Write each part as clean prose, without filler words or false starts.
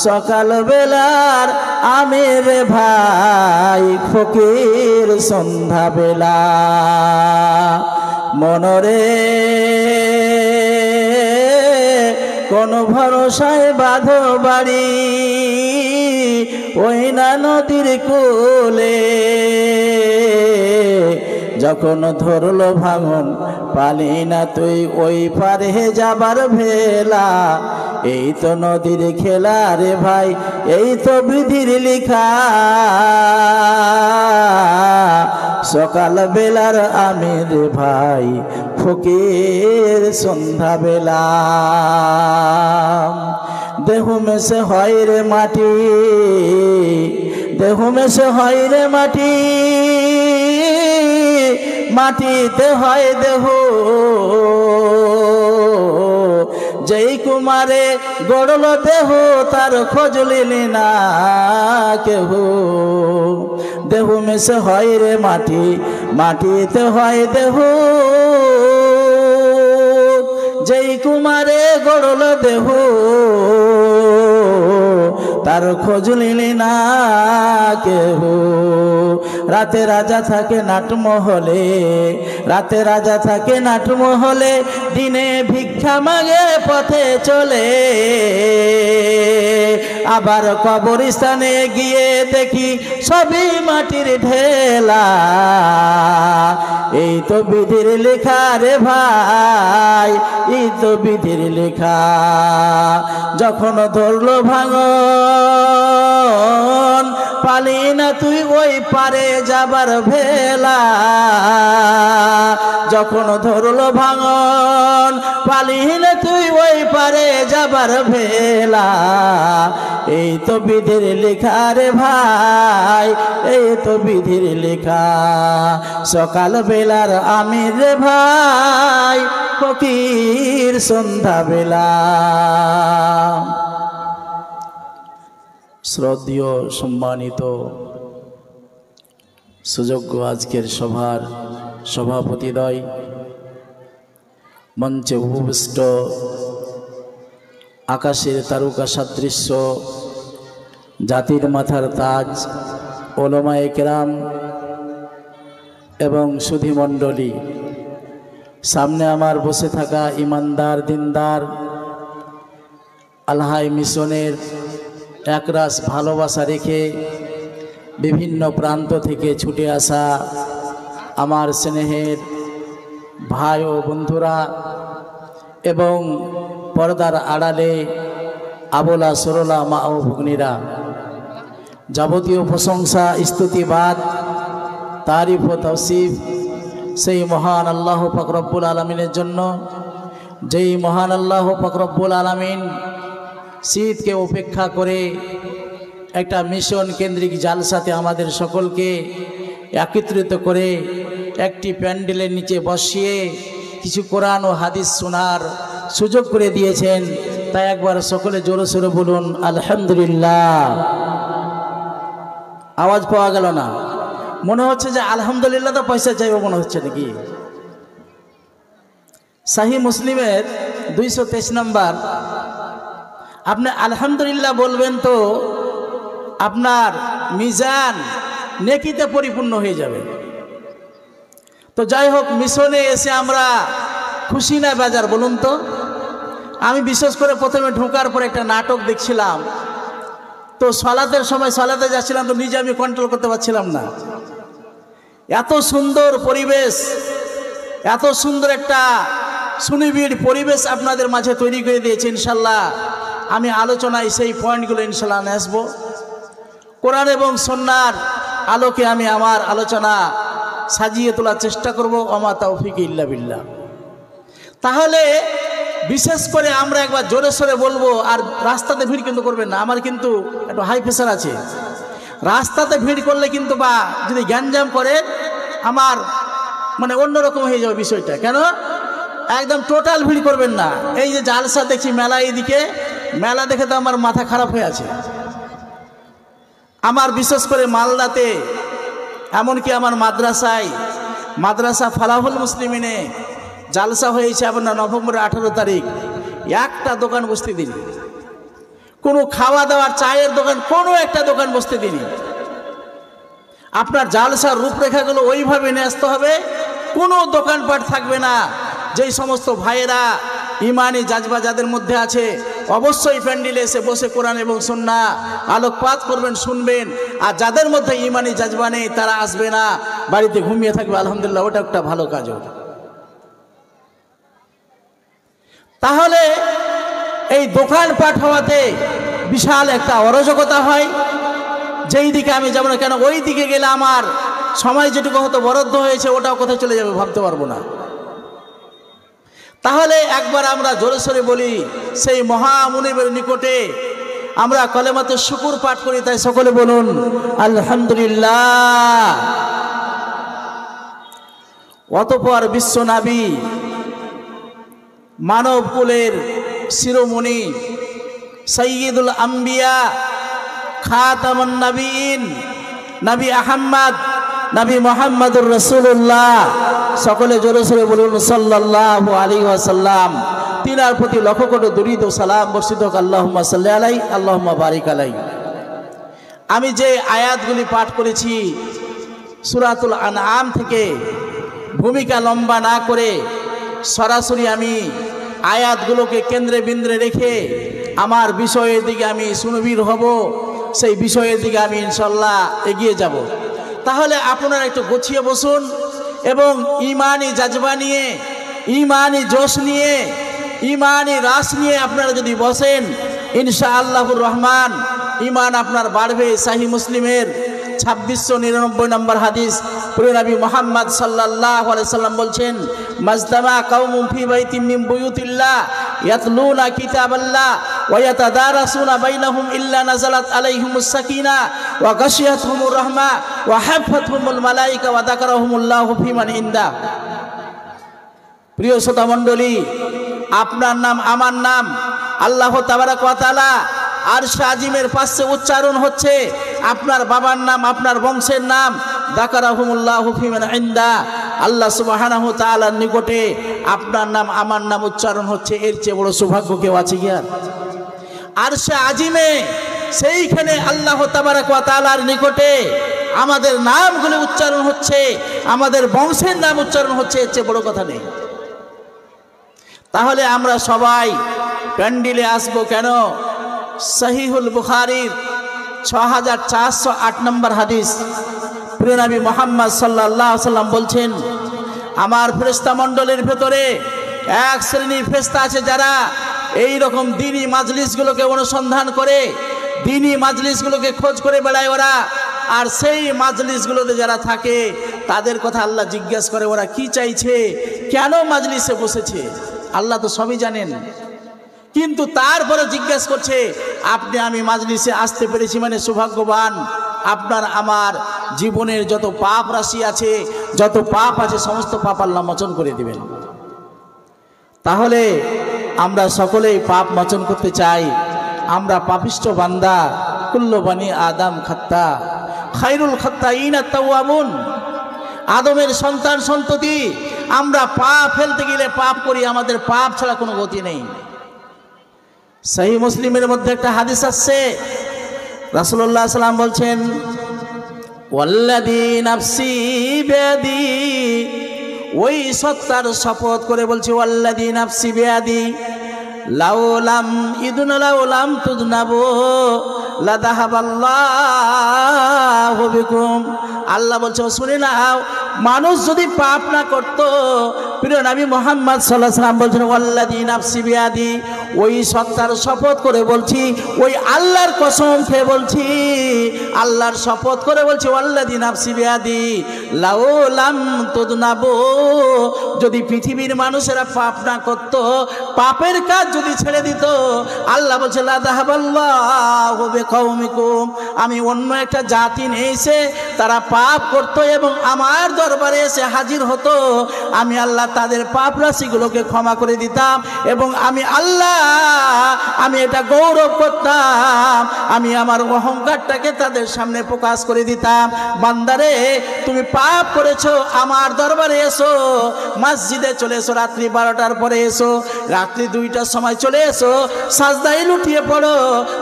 সকাল বেলার আমি রে ভাই ফকির সন্ধ্যা বেলা মনরে কোন ভরসায় বাঁধো বাড়ি ওই না নদীর কোলে যখন ধরলো ভাঙন পালি না তুই ওই পারে যাবার ভেলা এই তো নদীর খেলা রে ভাই এই তো বিধির লেখা সকাল বেলার আমি রে ভাই ফকির সন্ধ্যা বেলা দেহ মেশে হয় রে মাটি দেহ মেশে হয় রে মাটি মাটিতে হয় দেহ যেই কুমারে গড়ল দেহ তার খোঁজ লিলি না কেহ দেহ মেশে হয় রে মাটি মাটিতে হয় দেহ যেই কুমারে গড়ল দেহ তার খোঁজ নিলি না কেহ রাতে রাজা থাকে নাটমহলে রাতে রাজা থাকে নাটমহলে দিনে ভিক্ষা মাগে পথে চলে আবার কবরস্থানে গিয়ে দেখি সবই মাটির ঢেলা এই তো বিধির লেখা রে ভাই এই তো বিধির লেখা যখন ধরলো ভাঙন পালি না তুই ওই পারে যাবার ভেলা যখন ধরলো ভাঙন পালি না তুই ওই পারে যাবার ভেলা এই তো বিধির লেখা রে ভাই এই তো বিধির লেখা সকাল বেলার আমি রে ভাই ফকির সন্ধ্যা বেলা শ্রদ্ধেয় সম্মানিত সুযোগ্য আজকের সভার সভাপতিদ্বয় মঞ্চে উপবিষ্ট আকাশের তারকা সাদৃশ্য জাতির মাথার তাজ ওলামায়ে কেরাম এবং সুধীমণ্ডলী সামনে আমার বসে থাকা ইমানদার দিনদার আলহাই মিশনের একরাশ ভালোবাসা রেখে বিভিন্ন প্রান্ত থেকে ছুটে আসা আমার স্নেহের ভাই ও বন্ধুরা এবং পর্দার আড়ালে আবলা সরলা মা ও ভগ্নীরা যাবতীয় প্রশংসা স্তুতিবাদ তারিফ ও তৌসিফ সেই মহান আল্লাহ পাক রব্বুল আলামিনের জন্য যেই মহান আল্লাহ পাক রব্বুল আলামিন শীতকে উপেক্ষা করে একটা মিশন কেন্দ্রিক জালসাতে আমাদের সকলকে একত্রিত করে একটি প্যান্ডেলের নিচে বসিয়ে কিছু কোরআন ও হাদিস শোনার সুযোগ করে দিয়েছেন তাই একবার সকলে জোরে সোরে বলুন আলহামদুলিল্লাহ। আওয়াজ পাওয়া গেল না, মনে হচ্ছে যে আলহামদুলিল্লাহ তো পয়সা চাইব মনে হচ্ছে নাকি। সাহি মুসলিমের 223 নম্বর আপনি আলহামদুলিল্লাহ বলবেন তো আপনার মিজান নেকিতে পরিপূর্ণ হয়ে যাবে। তো যাই হোক, মিশনে এসে আমরা খুশি না বেজার বলুন তো। আমি বিশেষ করে প্রথমে ঢোকার পর একটা নাটক দেখছিলাম, তো সালাতের সময় সালাতে যাচ্ছিলাম, তো নিজে আমি কন্ট্রোল করতে পারছিলাম না। এত সুন্দর পরিবেশ, এত সুন্দর একটা সুনিবিড় পরিবেশ আপনাদের মাঝে তৈরি করে দিয়েছে। ইনশাল্লাহ আমি আলোচনায় সেই পয়েন্টগুলো ইনশাল্লাহ নিয়ে আসবো। কোরআন এবং সুন্নাহর আলোকে আমি আমার আলোচনা সাজিয়ে তোলার চেষ্টা করব। ওমা তাওফিক ইল্লা বিল্লাহ। তাহলে বিশেষ করে আমরা একবার জোরে সোরে বলবো, আর রাস্তাতে ভিড় কিন্তু করবেন না। আমার কিন্তু একটু হাই প্রেশার আছে, রাস্তাতে ভিড় করলে কিন্তু বা যদি গ্যাঞ্জাম করে আমার মানে অন্যরকম হয়ে যাবে বিষয়টা। কেন একদম টোটাল ভিড় করবেন না। এই যে জালসা দেখছি মেলা, এইদিকে মেলা দেখে তো আমার মাথা খারাপ হয়ে আছে। আমার বিশেষ করে মালদাতে, এমনকি আমার মাদ্রাসা ফালাহুল মুসলিমিনে জালসা হয়েছে আপনার নভেম্বরের 18 তারিখ। একটা দোকান বসতে দিন, কোনো খাওয়া দাওয়ার চায়ের দোকান, কোনো একটা দোকান বসতে দিনি। আপনার জালসার রূপরেখাগুলো ওইভাবে নিয়ে আসতে হবে, কোনো দোকানপাট থাকবে না। যেই সমস্ত ভাইয়েরা ইমানি জাজবা যাদের মধ্যে আছে, অবশ্যই প্যান্ডেলে এসে বসে কোরআন এবং সুন্নাহ আলোকপাত করবেন, শুনবেন। আর যাদের মধ্যে ইমানি জাজবা নেই তারা আসবে না, বাড়িতে ঘুমিয়ে থাকবে। আলহামদুলিল্লাহ, ওটা একটা ভালো কাজ। তাহলে এই দোকানপাট হওয়াতে বিশাল একটা অরাজকতা হয়। যেই দিকে আমি যাব না কেন, ওই দিকে গেলে আমার সময় যেটুকু হয়তো বরাদ্দ হয়েছে ওটাও কোথায় চলে যাবে ভাবতে পারবো না। তাহলে একবার আমরা জোরে সোরে বলি, সেই মহামুনিবের নিকটে আমরা কলেমাতে শুকুর পাঠ করি। তাই সকলে বলুন আলহামদুলিল্লাহ। অতঃপর বিশ্বনবী, মানব কুলের শিরোমণি, সাইয়্যিদুল আম্বিয়া, খাতামুন নবীন, নবী আহমদ, নবী মুহাম্মদুর রাসূলুল্লাহ, সকলে জোরে সোরে বলুন সাল্লাল্লাহু আলাইহি ওয়াসাল্লাম। তিনার প্রতি লক্ষ কোটি দুরূদ ও সালাম বর্ষিত হোক। আল্লাহুম্মা সাল্লি আলাইহি, আল্লাহুম্মা বারিক আলাইহি। আমি যে আয়াতগুলি পাঠ করেছি সূরাতুল আনআম থেকে, ভূমিকা লম্বা না করে সরাসরি আমি আয়াতগুলোকে কেন্দ্রে বিন্দুরে রেখে আমার বিষয়ের দিকে আমি সুনবীর হব, সেই বিষয়ের দিকে আমি ইনশাল্লাহ এগিয়ে যাব। তাহলে আপনারা একটু গুছিয়ে বসুন এবং ইমানি জাজবা নিয়ে, ইমানি জোশ নিয়ে, ইমানি রাস নিয়ে আপনারা যদি বসেন, ইনশাআল্লাহুর রহমান ইমান আপনার বাড়বে। সাহিহ মুসলিমের 2699 নম্বর হাদিস, প্রিয় নবী মুহাম্মদ সাল্লাল্লাহু আলাইহি সাল্লাম বলছেন, মাজতামা কওমুন ফি বাইতিন মিন বুয়ুতিল্লাহ ইয়াতলুনা কিতাবাল্লাহ ওয়া ইয়াতাদারাসুনা বাইনাহুম ইল্লা নাযালাত আলাইহিমুস সাকিনা ওয়া গাশিয়াতহুমুর রাহমা ওয়া হাফাতহুমুল মালায়েকা ওয়া যাকারাহুমুল্লাহু ফিমান ইনদা। প্রিয় শ্রোতা মণ্ডলী, আপনার নাম, আমার নাম আল্লাহ তাবারক ওয়া তাআলা আরশে আজিমের পাশে উচ্চারণ হচ্ছে। আপনার বাবার নাম, আপনার বংশের নাম, যাকারাহুমুল্লাহু ফিমান ইনদা, আল্লাহ সুবহানাহু ওয়া তাআলার নিকটে আপনার নাম, আমার নাম উচ্চারণ হচ্ছে। এর চেয়ে বড় সৌভাগ্য কেউ আছে কি আর? আরশে আজিমে, সেইখানে আল্লাহ তাবারক ওয়া তাআলার নিকটে আমাদের নামগুলো উচ্চারণ হচ্ছে, আমাদের বংশের নাম উচ্চারণ হচ্ছে। এর চেয়ে বড় কথা নেই। তাহলে আমরা সবাই প্যান্ডেলে আসবো কেন? সহিহুল বুখারীর 6408 নম্বর হাদিস, প্রিয় নবী মুহাম্মদ সাল্লাল্লাহু আলাইহি সাল্লাম বলছেন, আমার ফেরেশতা মণ্ডলীর ভেতরে এক শ্রেণীর ফেরেশতা আছে যারা এই রকম দ্বীনি মাজলিসগুলোকে অনুসন্ধান করে, দ্বীনি মাজলিসগুলোকে খোঁজ করে বেড়ায় ওরা। আর সেই মাজলিসগুলোতে যারা থাকে তাদের কথা আল্লাহ জিজ্ঞাসা করে, ওরা কি চাইছে, কেন মাজলিসে বসেছে। আল্লাহ তো সবই জানেন, কিন্তু তারপরে জিজ্ঞাসা করছে, আপনি আমি মাজলিসে আসতে পেরেছি মানে সৌভাগ্যবান। আপনার আমার জীবনের যত পাপ রাশি আছে, যত পাপ আছে, সমস্ত পাপ আল্লাহ মোচন করে দিবেন। তাহলে আমরা সকলেই পাপ মোচন করতে চাই। আমরা পাপিষ্ঠ বান্দা, কুল্লু বানি আদম খাত্তা, খায়রুল খাত্তাইনা তাওয়াবুন। আদমের সন্তান সন্ততি, আমরা পাপ ফেলতে গেলে পাপ করি, আমাদের পাপ ছাড়া কোনো গতি নেই। সহিহ মুসলিমের মধ্যে একটা হাদিস আসছে, রাসূলুল্লাহ সাল্লাল্লাহু আলাইহি ওয়াসাল্লাম বলছেন, ওয়াল্লাযী নাফসি বিয়াদি, ওই সত্তার শপথ করে বলছি, ওয়াল্লাযী নাফসি বিয়াদি, লাউলাম লাউলাম তুযনাবু লাযাহাবাল্লাহু বিকুম। আল্লাহ বলছে, শুনে নাও, মানুষ যদি পাপ না করত, প্রিয় নবী মুহাম্মদ সাল্লাল্লাহু আলাইহি ওয়াসাল্লাম বলছেন, ওয়াল্লাযী নাফসি বিয়াদি, ওই সত্তার শপথ করে বলছি, ওই আল্লাহর কসম খেয়ে বলছি, আল্লাহর শপথ করে বলছি, ওয়াল্লাযী নাফসি বিয়াদি, লাউলাম তুযনাবু, যদি পৃথিবীর মানুষেরা পাপ না করত, পাপের কাজ যদি ছেড়ে দিত, আল্লাহ বলছে, লাযাহাবাল্লাহু বিকওমিকুম, আমি অন্য একটা জাতি নিয়ে এসে তারা পাপ করত এবং আমার দরবারে এসে হাজির হতো, আমি আল্লাহ তাদের পাপ রাশিগুলোকে ক্ষমা করে দিতাম এবং আমি আল্লাহ, আমি এটা গৌরব করতাম, আমি আমার অহংকারটাকে তাদের সামনে প্রকাশ করে দিতাম, বান্দারে তুমি পাপ করেছো আমার দরবারে এসো, মসজিদে চলে এসো, রাত্রি 12টার পরে এসো, রাত্রি 2টার সময় চলে এসো, সাজদায় লুটিয়ে পড়ো।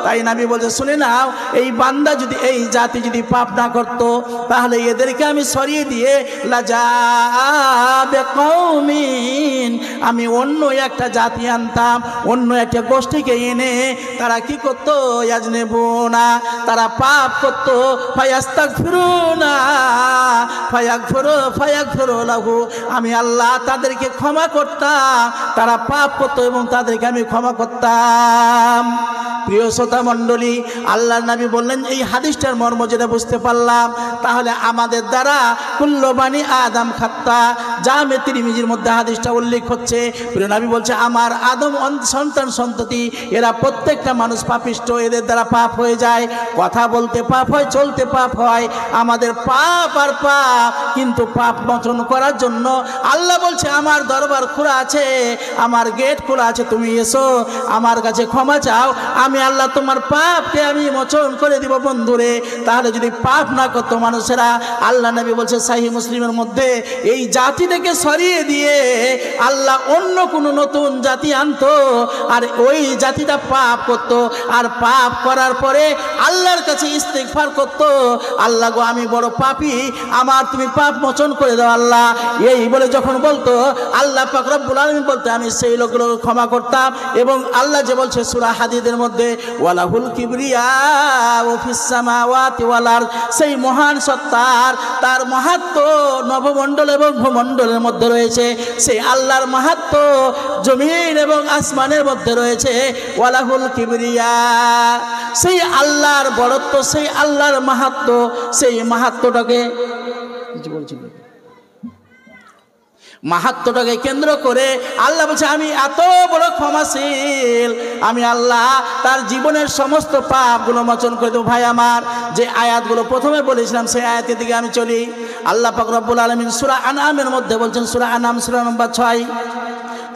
তাই নবী বলছে শুনে নাও, এই বান্দা যদি, এই জাতি যদি পাপ না করতো তাহলে এদেরকে আমি সরিয়ে দিয়ে লাজাবে কওমিন, আমি অন্য একটা জাতি আনতাম, অন্য একটা গোষ্ঠীকে এনে তারা কি করতো, ইয়াজনেবুনা, তারা পাপ করতো, ফায়াস্তাগফিরুনা ফায়াগফিরু লাহু, আমি আল্লাহ তাদেরকে ক্ষমা করতাম, তারা পাপ করতো এবং তাদেরকে আমি ক্ষমা করতাম। প্রিয় শ্রোতা মণ্ডলী, আল্লাহর নবী বললেন, এই হাদিসটার মর্ম যেটা বুঝতে পারলাম, তাহলে আমাদের দ্বারা কুল্লু বানি আদম খাত্তা, জামে তিরমিজির মধ্যে হাদিসটা উল্লেখ হচ্ছে। প্রিয় নবী বলছে আমার আদম সন্তান সন্ততি এরা প্রত্যেকটা মানুষ পাপিষ্ট, এদের দ্বারা পাপ হয়ে যায়, কথা বলতে পাপ হয়, চলতে পাপ হয়, আমাদের পাপ আর পাপ। কিন্তু পাপ মোচন করার জন্য আল্লাহ বলছে আমার দরবার খোলা আছে, আমার গেট খোলা আছে, তুমি এসো আমার কাছে ক্ষমা চাও, আমি আল্লাহ তোমার পাপকে আমি মোচন করে দিব বন্ধুরে। তাহলে যদি পাপ না করতো মানুষেরা, আল্লাহ নবী বলছে সহিহ মুসলিমের মধ্যে, এই জাতিটাকে সরিয়ে দিয়ে আল্লাহ অন্য কোনো নতুন জাতি আনতো, আর ওই জাতিটা পাপ করতো, আর পাপ করার পরে আল্লাহর কাছে ইস্তিগফার করতো, আল্লাহ গো আমি বড় পাপী, আমার তুমি পাপ মোচন করে দাও আল্লাহ, এই বলে যখন বলতো, আল্লাহ পাক রব্বুল আলামিন বলতে আমি সেই লোকগুলোকে ক্ষমা করতাম। এবং আল্লাহ যে বলছে সূরা হাদীদের মধ্যে, ওয়ালাহুল কিবরিয়াউ ফিস সামাওয়াতি ওয়াল আরদ, সেই মহান সত্তার তার মাহাত্ম্য নবমণ্ডল এবং ভূমণ্ডলের মধ্যে রয়েছে, সেই আল্লাহর মাহাত্ম্য জমিন এবং আসমানের মধ্যে রয়েছে। ওয়ালাহুল কিবরিয়া, সেই আল্লাহর বড়ত্ব, সেই আল্লাহর মাহাত্ম্য, সেই মাহাত্ম্যটাকে মাহাত্ম্যটাকে কেন্দ্র করে আল্লাহ বলছে আমি এত বড় ক্ষমাশীল, আমি আল্লাহ তার জীবনের সমস্ত পাপগুলো মোচন করে দেবো। ভাই আমার, যে আয়াতগুলো প্রথমে বলেছিলাম সেই আয়াতের দিকে আমি চলি। আল্লাহ পাক রব্বুল আলামিন সূরা আনআমের মধ্যে বলছেন, সূরা আনআম সূরা নম্বর 6,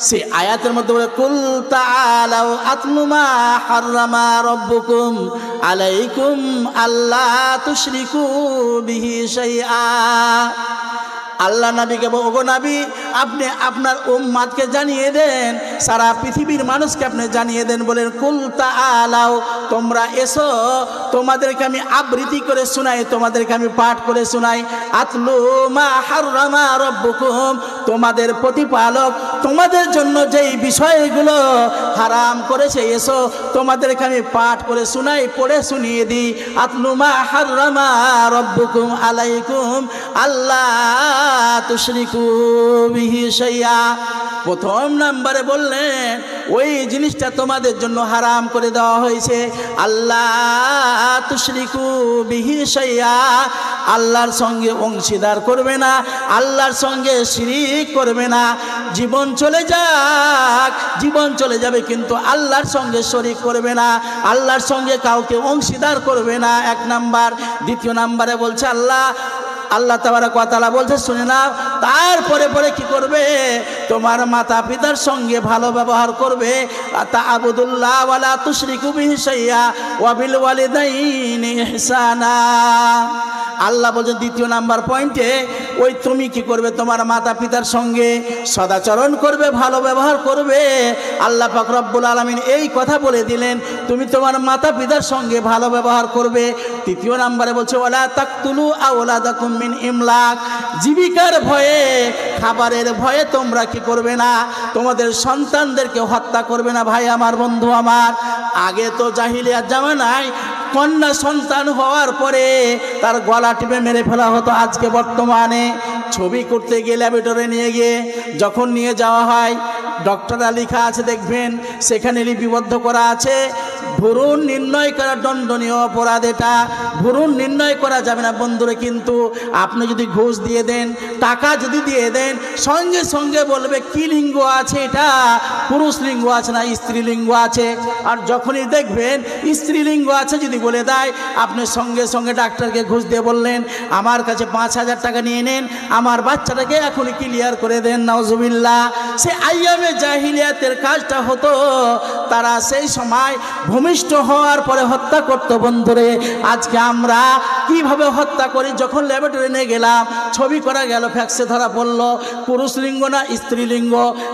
সেই আয়াতের মধ্যে বলে, কুল তাআলাউ আতলু মা হাররামা রাব্বুকুম আলাইকুম আল্লা তুশরিকু বিহি শাইআ। আল্লাহ নবীকে ওগো নবী, আপনি আপনার উম্মাতকে জানিয়ে দেন, সারা পৃথিবীর মানুষকে আপনি জানিয়ে দেন, বলেন কুল তাআলাউ, তোমরা এসো, তোমাদেরকে আমি আবৃত্তি করে শোনাই, তোমাদেরকে আমি পাঠ করে শোনাই। আতলু মা হাররামা রাব্বুকুম, তোমাদের প্রতিপালক তোমাদের জন্য যেই বিষয়গুলো হারাম করেছে, এসো তোমাদেরকে আমি পাঠ করে শোনাই, পড়ে শুনিয়ে দিই। আতলু মা হাররামা রাব্বুকুম আলাইকুম আল্লাহ তুশরিকু বিহি শাইআ। প্রথম নম্বরে বললেন ওই জিনিসটা তোমাদের জন্য হারাম করে দেওয়া হয়েছে, আল্লাহ তুশরিকু বিহি শাইআ, আল্লাহর সঙ্গে অংশীদার করবে না, আল্লাহর সঙ্গে শিরিক করবে না। জীবন চলে যাক, জীবন চলে যাবে, কিন্তু আল্লাহর সঙ্গে শরিক করবে না, আল্লাহর সঙ্গে কাউকে অংশীদার করবে না, এক নাম্বার। দ্বিতীয় নাম্বারে বলছে আল্লাহ তাবারক ওয়া তাআলা বলছে শুনে নাও, তারপরে পরে কি করবে, তোমার মাতা পিতার সঙ্গে ভালো ব্যবহার করবে। তা'বুদুল্লাহ ওয়া লা তুশরিকু বিহি শাইআ ওয়া বিল ওয়ালিদাইনি ইহসানা। আল্লাহ বলছেন দ্বিতীয় নাম্বার পয়েন্টে, ওই তুমি কি করবে, তোমার মাতা পিতার সঙ্গে সদাচরণ করবে, ভালো ব্যবহার করবে। আল্লাহ পাক রব্বুল আলামিন এই কথা বলে দিলেন, তুমি তোমার মাতা পিতার সঙ্গে ভালো ব্যবহার করবে। তৃতীয় নাম্বারে বলছে ওয়ালা তাকতুলু আওলাদাকুম মিন ইমলাক, জীবিকার ভয়ে, খাবারের ভয়ে তোমরা কি করবে না, তোমাদের সন্তানদেরকে হত্যা করবে না। ভাই আমার, বন্ধু আমার, আগে তো জাহিলিয়াত জামানায় কন্যা সন্তান হওয়ার পরে তার গলা টিপে মেরে ফেলা হতো। আজকে বর্তমানে ছবি করতে গিয়ে ল্যাবরেটরি নিয়ে গিয়ে যখন নিয়ে যাওয়া হয়, ডক্টররা লেখা আছে দেখবেন, সেখানে লিপিবদ্ধ করা আছে ভ্রূণ নির্ণয় করা দণ্ডনীয় অপরাধ। এটা ভ্রূণ নির্ণয় করা যাবে না বন্ধুরা, কিন্তু আপনি যদি ঘুষ দিয়ে দেন, টাকা যদি দিয়ে দেন, সঙ্গে সঙ্গে বলবে কি লিঙ্গ আছে, এটা পুরুষ লিঙ্গ আছে না স্ত্রীলিঙ্গ আছে। আর যখনই দেখবেন স্ত্রীলিঙ্গ আছে যদি বলে দেয়, আপনি সঙ্গে সঙ্গে ডাক্তারকে ঘুষ দিয়ে বললেন আমার কাছে 5,000 টাকা নিয়ে নেন, আমার বাচ্চাটাকে এখনই ক্লিয়ার করে দেন। নাউজুবিল্লাহ। সে আইয়ামে জাহিলিয়াতের কাজটা হতো। তারা সেই সময় ভূমিষ্ঠ হওয়ার পরে হত্যা করত। বন্ধুরে আজকে আমরা কিভাবে হত্যা করি? যখন ল্যাবরেটরি নিয়ে গেলাম, ছবি করা গেল, ফ্যাক্সে ধরা পড়ল পুরুষ লিঙ্গ না স্ত্রীলিঙ্গ,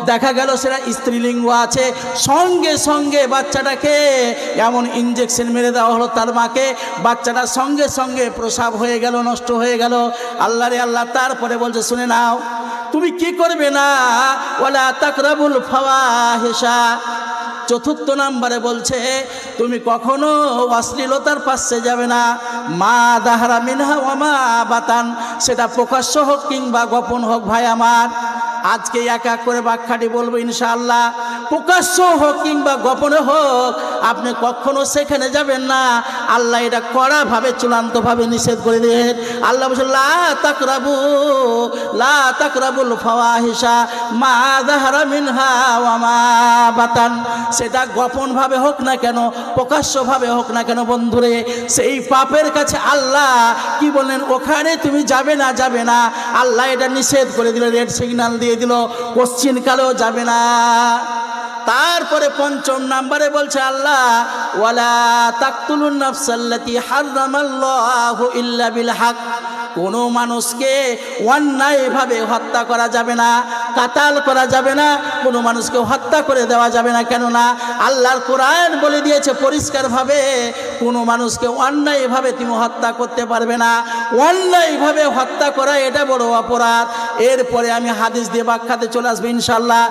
দেখা গেল সেটা স্ত্রীলিঙ্গ আছে। সঙ্গে সঙ্গে বাচ্চাটাকে এমন ইঞ্জেকশন মেরে দেওয়া হলো তার মাকে, বাচ্চাটার সঙ্গে সঙ্গে প্রসাব হয়ে গেল, নষ্ট হয়ে গেল। আল্লাহ রে আল্লাহ। তারপরে বলছে শুনে নাও, তুমি কি করবে না? ওয়ালা তাকরাবুল ফাওয়াহিশা। চতুর্থ নাম্বারে বলছে তুমি কখনো অশ্লীলতার পাশে যাবে না। মা দাহরা মিনহা ওয়া মা বাতান, সেটা প্রকাশ্য হোক কিংবা গোপন হোক। ভাই আমার, আজকে এক এক করে ব্যাখ্যাটি বলবো ইনশাআল্লাহ। প্রকাশ্য হোক কিংবা গোপনে হোক, আপনি কখনো সেখানে যাবেন না। আল্লাহ এটা কড়াভাবে চূড়ান্তভাবে নিষেধ করে দেন। আল্লাহ বলছেন লা তাকরাবুল ফাওয়াহিশা মা যাহারা মিনহা ওয়া মা বাতান। সেটা গোপনভাবে হোক না কেন, প্রকাশ্যভাবে হোক না কেন বন্ধুরে, সেই পাপের কাছে আল্লাহ কি বললেন? ওখানে তুমি যাবে না, যাবে না। আল্লাহ এটা নিষেধ করে দিল, রেড সিগন্যাল দিয়ে দিল, কোশ্চিন কালেও যাবে না। তারপরে পঞ্চম নাম্বারে বলছে আল্লাহ ওয়ালা তাকতুলুন নাফসাল্লাতী হারামাল্লাহু ইল্লা বিল হক। কোনো মানুষকে অন্যায়ভাবে হত্যা করা যাবে না, কাতাল করা যাবে না, কোনো মানুষকে হত্যা করে দেওয়া যাবে না। কেননা আল্লাহর কোরআন বলে দিয়েছে পরিষ্কারভাবে, কোনো মানুষকে অন্যায়ভাবে তুমি হত্যা করতে পারবে না। অন্যায়ভাবে হত্যা করা এটা বড় অপরাধ। এরপরে আমি হাদিস দিয়ে ব্যাখ্যাতে চলে আসবো ইনশাআল্লাহ।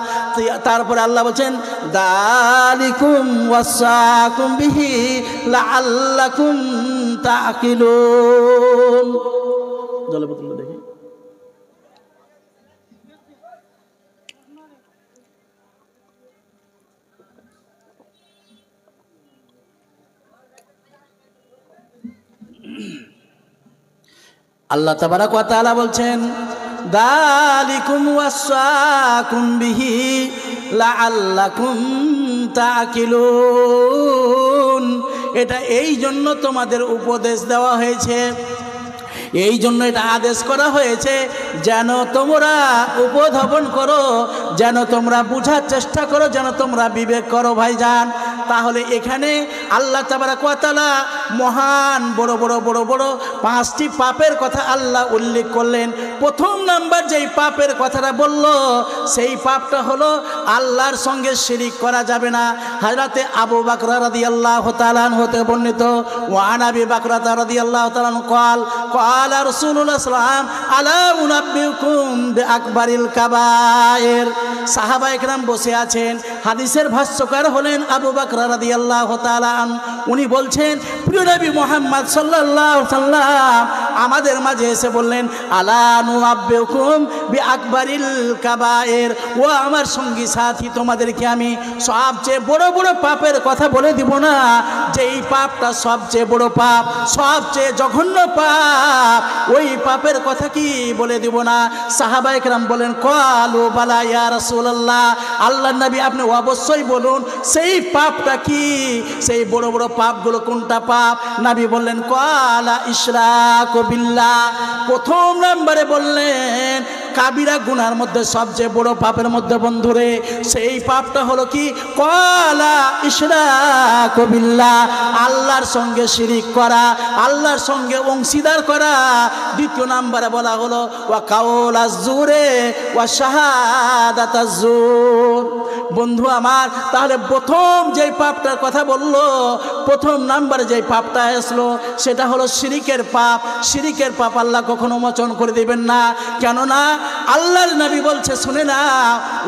তারপরে আল্লাহ বলছেন যালিকুম ওয়াসাকুম বিহি লাআল্লাকুম তাকিলুন। জলে বোতল দেখি। আল্লাহ তাবারাক ওয়া তাআলা বলছেন যালিকুম ওয়াসাকুম বিহি লাআল্লাকুম তাকিলুন। এটা এই জন্য তোমাদের উপদেশ দেওয়া হয়েছে, এই জন্য এটা আদেশ করা হয়েছে যেন তোমরা উপধাবন করো, যেন তোমরা বুঝার চেষ্টা করো, যেন তোমরা বিবেক করো ভাইজান। তাহলে এখানে আল্লাহ তাবারাক ওয়া তাআলা মহান বড় বড় বড় বড় 5টি পাপের কথা আল্লাহ উল্লেখ করলেন। প্রথম নাম্বার যেই পাপের কথাটা বলল, সেই পাপটা হলো আল্লাহর সঙ্গে শিরিক করা যাবে না। হযরতে আবু বকর রাদিয়াল্লাহু তাআলা হতে বর্ণিত, ওয়া আন আবি বকর রাদিয়াল্লাহু তাআলা قال رسول الله صلى الله عليه وسلم আলা উনাব্বিউকুম বিআকবারিল কাবায়ের। সাহাবা একরাম বসে আছেন, হাদিসের ভাষ্যকার হলেন আবু বকর রাদিয়াল্লাহু তাআলা আন। উনি বলছেন প্রিয় নবী মুহাম্মদ সাল্লাল্লাহু আলাইহি সাল্লাম আমাদের মাঝে এসে বললেন আলা নুআব্বিউকুম বিআকবারিল কাবায়ের। ও আমার সঙ্গী সাথী, তোমাদেরকে আমি সবচেয়ে বড় বড় পাপের কথা বলে দিব না? যেই পাপটা সবচেয়ে বড় পাপ, সবচেয়ে জঘন্য পাপ, ওই পাপের কথা কি বলে দিব না? সাহাবা একরাম বলেন ক্বালু বালা ইয়া রাসূলুল্লাহ, আল্লাহর নবী আপনি অবশ্যই বলুন সেই পাপটা কি, সেই বড় বড় পাপগুলো কোনটা পাপ? নবী বললেন ক্বালা ইশরাকু বিল্লাহ। প্রথম নম্বরে বললেন কাবিরা গুনার মধ্যে সবচেয়ে বড় পাপের মধ্যে বন্ধুরে সেই পাপটা হলো কি? ক্বালা ইশরাকু বিল্লাহ, আল্লাহর সঙ্গে শিরিক করা, আল্লাহর সঙ্গে অংশীদার করা। দ্বিতীয় নম্বরে বলা হলো ওয়া কাওলাজ জুরে ওয়া শাহাদাতাজ জুর। বন্ধু আমার, তাহলে প্রথম যেই পাপটার কথা বললো, প্রথম নাম্বারে যেই পাপটা আসলো সেটা হলো শিরিকের পাপ। শিরিকের পাপ আল্লাহ কখনো মোচন করে দিবেন না। কেননা আল্লাহর নবী বলছে শুনে না,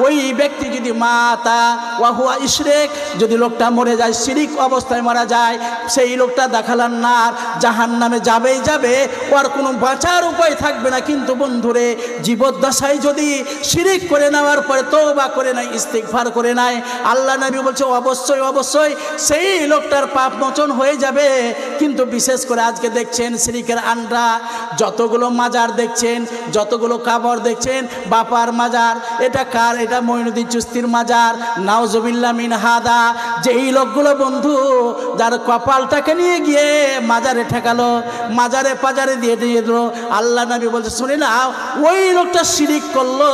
ওই ব্যক্তি যদি মাতা ওয়া হুয়া ইশরিক, যদি লোকটা মরে যায়, শিরিক অবস্থায় মারা যায়, সেই লোকটা দেখালান না জাহান্নামে যাবেই যাবে, ওর কোনো বাঁচার উপায় থাকবে না। কিন্তু বন্ধুরে জীবদ্দশায় যদি শিরিক করে নেওয়ার পরে তওবা করে নাই, ইস্তিগফার করে নাই, আল্লাহ নবী বলছে অবশ্যই অবশ্যই সেই লোকটার পাপ মোচন হয়ে যাবে। কিন্তু বিশেষ করে আজকে দেখছেন শিরকের আন্ডা, যতগুলো মাজার দেখছেন, যতগুলো কাবর দেখছেন, বাপার মাজার, এটা কার? এটা মঈনুদ্দিন চিশতির মাজার, নাউজুবিল্লাহ মিন হাদা। যেই লোকগুলো বন্ধু যার কপালটাকে নিয়ে গিয়ে মাজারে ঠেকালো, মাজারে পাজারে দিয়ে দিয়ে দিল, আল্লাহ নবী বলছে শুনে না, ওই লোকটা শিরিক করলো,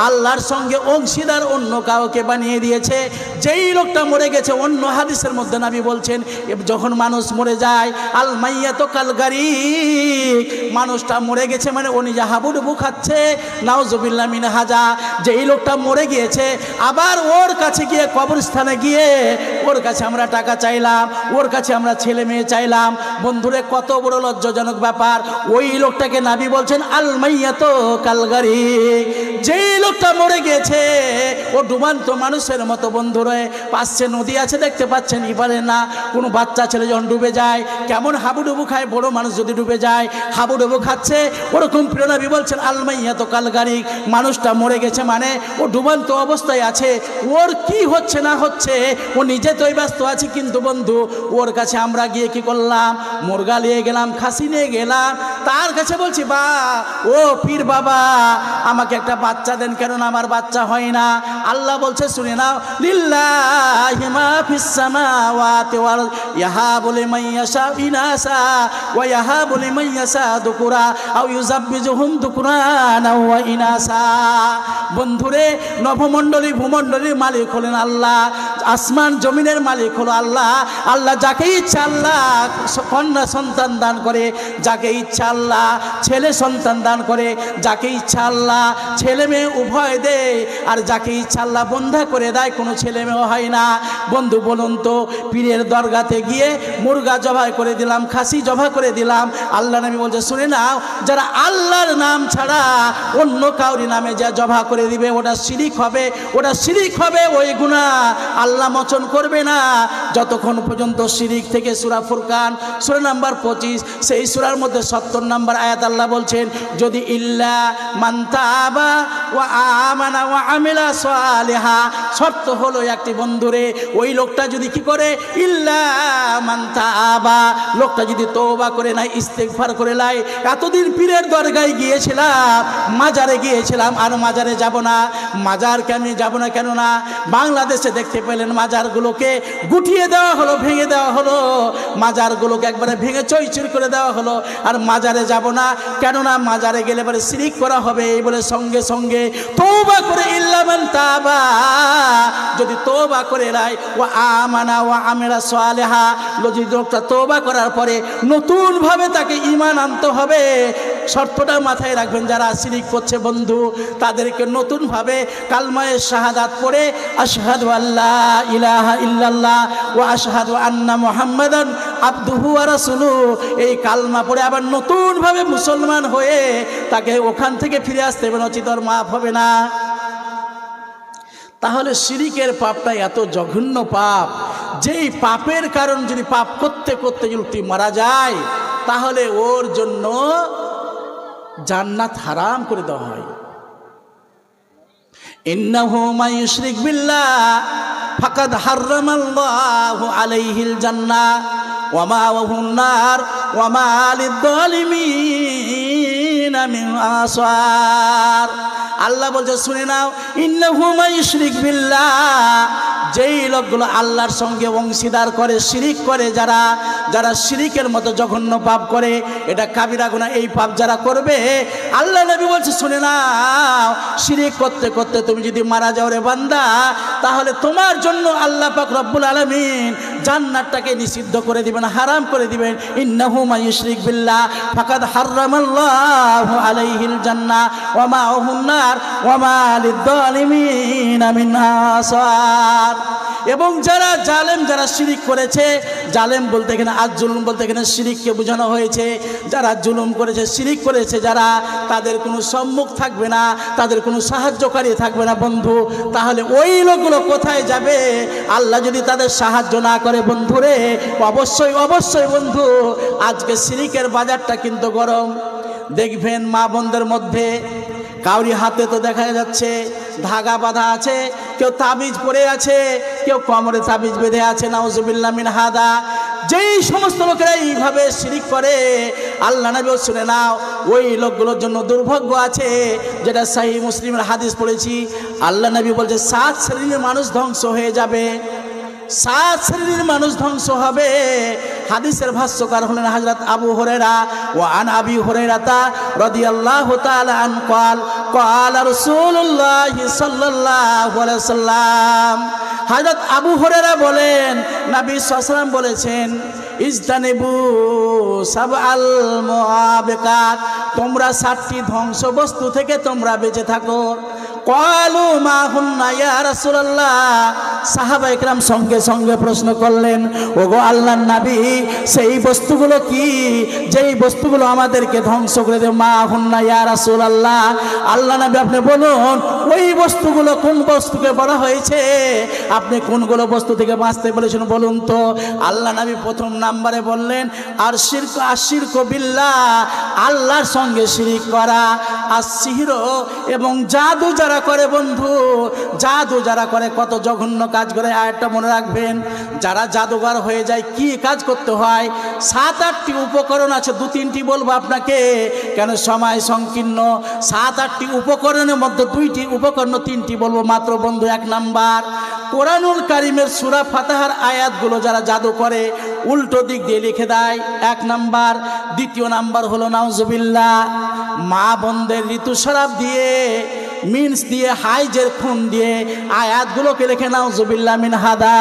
আল্লাহর সঙ্গে অংশীদার অন্য কাউকে বানিয়ে দিয়েছে। যেই লোকটা মরে গেছে, অন্য হাদিসের মধ্যে নবী বলছেন যখন মানুষ মরে যায়, আল মাইয়াতু কাল গারিক, মানুষটা মরে গেছে মানে ও নিজে হাবুডুবু খাচ্ছে, নাউজুবিল্লাহ মিন হাজা। যেই লোকটা মরে গিয়েছে, আবার ওর কাছে গিয়ে কবরস্থানে গিয়ে ওর কাছে আমরা টাকা চাইলাম, ওর কাছে আমরা ছেলে মেয়ে চাইলাম। বন্ধুরে কত বড় লজ্জাজনক ব্যাপার। ওই লোকটাকে নবী বলছেন আল মাইয়াতু কাল গারিক। যেই লোকটা মরে গেছে ও ডুবান্ত মানুষের মতো বন্ধুরে, পাশে নদী আছে দেখতে পাচ্ছেন, এবারে না কোনো বাচ্চা ছেলে যখন ডুবে যায় কেমন হাবুডুবু খায়, বড় মানুষ যদি ডুবে যায় হাবুডুবু খাচ্ছে, ওরকম প্রিয় নবী বলছেন আল মাইয়াতু কাল গারিক। মানুষটা মরে গেছে মানে ও ডুবান্ত অবস্থায় আছে, ওর কি হচ্ছে না হচ্ছে ও নিজে তোই ব্যস্ত আছে। কিন্তু বন্ধু ওর কাছে আমরা গিয়ে কি করলাম? মুরগা নিয়ে গেলাম, খাসি নিয়ে গেলাম, তার কাছে বলছি বা ও পীর বাবা আমাকে একটা বাচ্চা দেন, কেননা আমার বাচ্চা হয় না। আল্লাহ বলছে শুনে নাও, লিল্লাহি মা ফিস সামাওয়াতি ওয়াল ইয়াহাবু লিমান ইয়াশা ইনাসা ওয়া ইয়াহাবু লিমান ইয়াশা যুকুরা আও ইউযাব্বিজুহুম যুকুরানা ওয়া ইনাসা। বন্ধুরে নভমণ্ডলী ভূমণ্ডলীর মালিক হলেন আল্লাহ, আসমান জমিনের মালিক হলো আল্লাহ। আল্লাহ যাকে ইচ্ছা আল্লাহ কন্যা সন্তান দান করে, যাকে ইচ্ছা আল্লাহ ছেলে সন্তান দান করে, যাকে ইচ্ছা আল্লাহ ছেলে মেয়ে উভয় দেয়, আর যাকে ইচ্ছা আল্লাহ বন্ধা করে দেয়, কোনো ছেলে মেয়ে হয় না। বন্ধু বলুন তো, পীরের দরগাতে গিয়ে মুরগা জবাই করে দিলাম, খাসি জবাই করে দিলাম, আল্লাহ নবী বলছে শুনে নাও, যারা আল্লাহর নাম ছাড়া অন্য কাউরি নামে যা জবাই করে দিবে ওটা শিরিক হবে, ওটা শিরিক হবে, ওই গুনাহ আল্লাহ মোচন করবে না যতক্ষণ পর্যন্ত। শিরিক থেকে সূরা ফুরকান সূরা নাম্বার 25 সেই সূরার মধ্যে 70 নম্বর আয়াত আল্লাহ বলছেন, যদি ইল্লা মান তাবা ওয়া আমানা ওয়া আমিলা সালিহা, শর্ত হলো একটি বন্ধুরে, ওই লোকটা যদি কি করে, ইল্লা মান তাবা, লোকটা যদি তওবা করে নাই, ইস্তেগফার করে নাই। এতদিন পীরের দরগায় গিয়েছিলাম, মাজারে গিয়েছিলাম, আর মাজারে যাব না। মাজারকে আমি যাব না, কেন না বাংলাদেশে দেখতে পেলেন মাজারগুলোকে গুটিয়ে দেওয়া হলো, ভেঙে দেওয়া হলো, মাজারগুলোকে একবারে ভেঙে চইচুর করে দেওয়া হলো। আর মাজারে যাব না, কেননা মাজারে গেলে পরে শিরিক করা হবে, এই বলে সঙ্গে সঙ্গে তওবা করে, ইল্লা মান তাবা, যদি তওবা করে নাই, ওয়া আমানা ওয়া আমিলা সালিহা, যদি লোকটা তওবা করার পরে নতুনভাবে তাকে ঈমান আনতে হবে। শর্তটা মাথায় রাখবেন, যারা শিরিক করছে বন্ধু তাদেরকে নতুনভাবে কালমায়ে শাহাদাত পড়ে আশহাদু আল্লা ইলাহা ইল্লাল্লাহ ওয়া আশহাদু আন্না মুহাম্মাদান আবদুহু ওয়া রাসূলুহু, এই কালমা পড়ে আবার নতুনভাবে মুসলমান হয়ে তাকে ওখান থেকে ফিরে আসতে হবে, নচিত আর মাফ হবে না। তাহলে শিরিকের পাপটা এত জঘন্য পাপ, যেই পাপের কারণ যদি পাপ করতে করতে যদি মারা যায়, তাহলে ওর জন্য জান্নাত হারাম করে দেওয়া হয়। ইন্নাহু মান ইউশরিক বিল্লাহ ফাকাদ হাররামাল্লাহু আলাইহিল জান্নাহ ওয়া মাওয়াহুন নার ওয়া মা লিয-যালিমিনা মিন আনসার। আল্লাহ বলছে শুনে নাও, ইন্নাহু মান ইউশরিক বিল্লাহ, যেই লোকগুলো আল্লাহর সঙ্গে অংশীদার করে, শিরিক করে, যারা যারা শিরিকের মতো জঘন্য পাপ করে, এটা কাবিরা গুনাহ, এই পাপ যারা করবে, আল্লাহ নবী বলছে শুনে নাও, শিরিক করতে করতে তুমি যদি মারা যাও রে বান্দা, তাহলে তোমার জন্য আল্লাহ পাক রব্বুল আলামিন জান্নাতটাকে নিষিদ্ধ করে দিবেন, হারাম করে দিবেন। ইন্নাহু মান ইউশরিক বিল্লাহ ফাকাদ হাররামাল্লাহু আলাইহিল জান্নাহ ওয়া মা'হুন নার ওয়া মা লিয-যালিমিনা মিন আনসার। এবং যারা জালেম, যারা শিরিক করেছে, জালেম বলতে এখানে আজ জুলুম বলতে এখানে শিরিককে বোঝানো হয়েছে, যারা জুলুম করেছে, শিরিক করেছে যারা, তাদের কোনো সম্মুখ থাকবে না, তাদের কোনো সাহায্যকারী থাকবে না বন্ধু। তাহলে ওই লোকগুলো কোথায় যাবে আল্লাহ যদি তাদের সাহায্য না করে? বন্ধুরে অবশ্যই অবশ্যই বন্ধু, আজকে শিরিকের বাজারটা কিন্তু গরম। দেখবেন মা বোনদের মধ্যে কাউরি হাতে তো দেখা যাচ্ছে ধাগা বাঁধা আছে, কেউ তাবিজ পরে আছে, কেউ কোমরে তাবিজ বেঁধে আছে, নাউজুবিল্লাহ মিন হাদা। যেই সমস্ত লোকেরা এইভাবে শিরিক করে, আল্লাহ নবী শুনে নাও ওই লোকগুলোর জন্য দুর্ভাগ্য আছে। যেটা সহিহ মুসলিমের হাদিস পড়েছি, আল্লাহ নবী বলছে 7 শ্রেণীর মানুষ ধ্বংস হয়ে যাবে, 7 শ্রেণীর মানুষ ধ্বংস হবে। হাদিসের ভাষ্যকার হলেন হযরত আবু হুরায়রা। ওয়া আন আবি হুরায়রাতা রাদিয়াল্লাহু তাআলা আন ক্বাল ক্বালা রাসূলুল্লাহ সাল্লাল্লাহু আলাইহি ওয়াসাল্লাম, হযরত আবু হুরায়রা বলেন নবী সাল্লাল্লাহু আলাইহি ওয়াসাল্লাম বলেছেন, ইজতানিবু সাবআল মুআবিকাত, তোমরা 7টি ধ্বংস বস্তু থেকে তোমরা বেঁচে থাকো। ক্বালু মা হুন্না ইয়া রাসূলুল্লাহ, সাহাবা ইকরাম সঙ্গে সঙ্গে প্রশ্ন করলেন, ওগো আল্লাহর নবী সেই বস্তুগুলো কি যেই বস্তুগুলো আমাদেরকে ধ্বংস করে দেবে? মা হুন্না ইয়া রাসূলুল্লাহ, আল্লাহ নবী আপনি বলুন ওই বস্তুগুলো কোন বস্তুকে বলা হয়েছে, আপনি কোনগুলো বস্তু থেকে বাঁচতে বলেছেন বলুন তো। আল্লাহ নবী প্রথম নাম্বারে বললেন আর শিরকু বিল্লাহ, আল্লাহর সঙ্গে শিরিক করা, আর সিহর এবং জাদু যারা করে বন্ধু, জাদু যারা করে কত জঘন্য কাজ করে। আয়াতটা মনে রাখবেন, যারা জাদুঘর হয়ে যায় কি কাজ করতে হয়? 7-8টি উপকরণ আছে, 2-3টি বলবো আপনাকে, কেন সময় সংকীর্ণ। 7-8টি উপকরণের মধ্যে 2টি উপকরণ 3টি বলবো মাত্র বন্ধু। 1 নাম্বার, কোরআনুল কারীমের সূরা ফাতিহার আয়াতগুলো যারা জাদু করে উল্টো দিক দিয়ে লিখে দেয়, 1 নাম্বার। 2য় নাম্বার হলো নাউজুবিল্লাহ, মা বোনদের ঋতুস্রাব দিয়ে, মিন্স দিয়ে, হাইজের খুন দিয়ে আয়াতগুলোকে লেখে নাউজুবিল্লাহ মিন হাদা।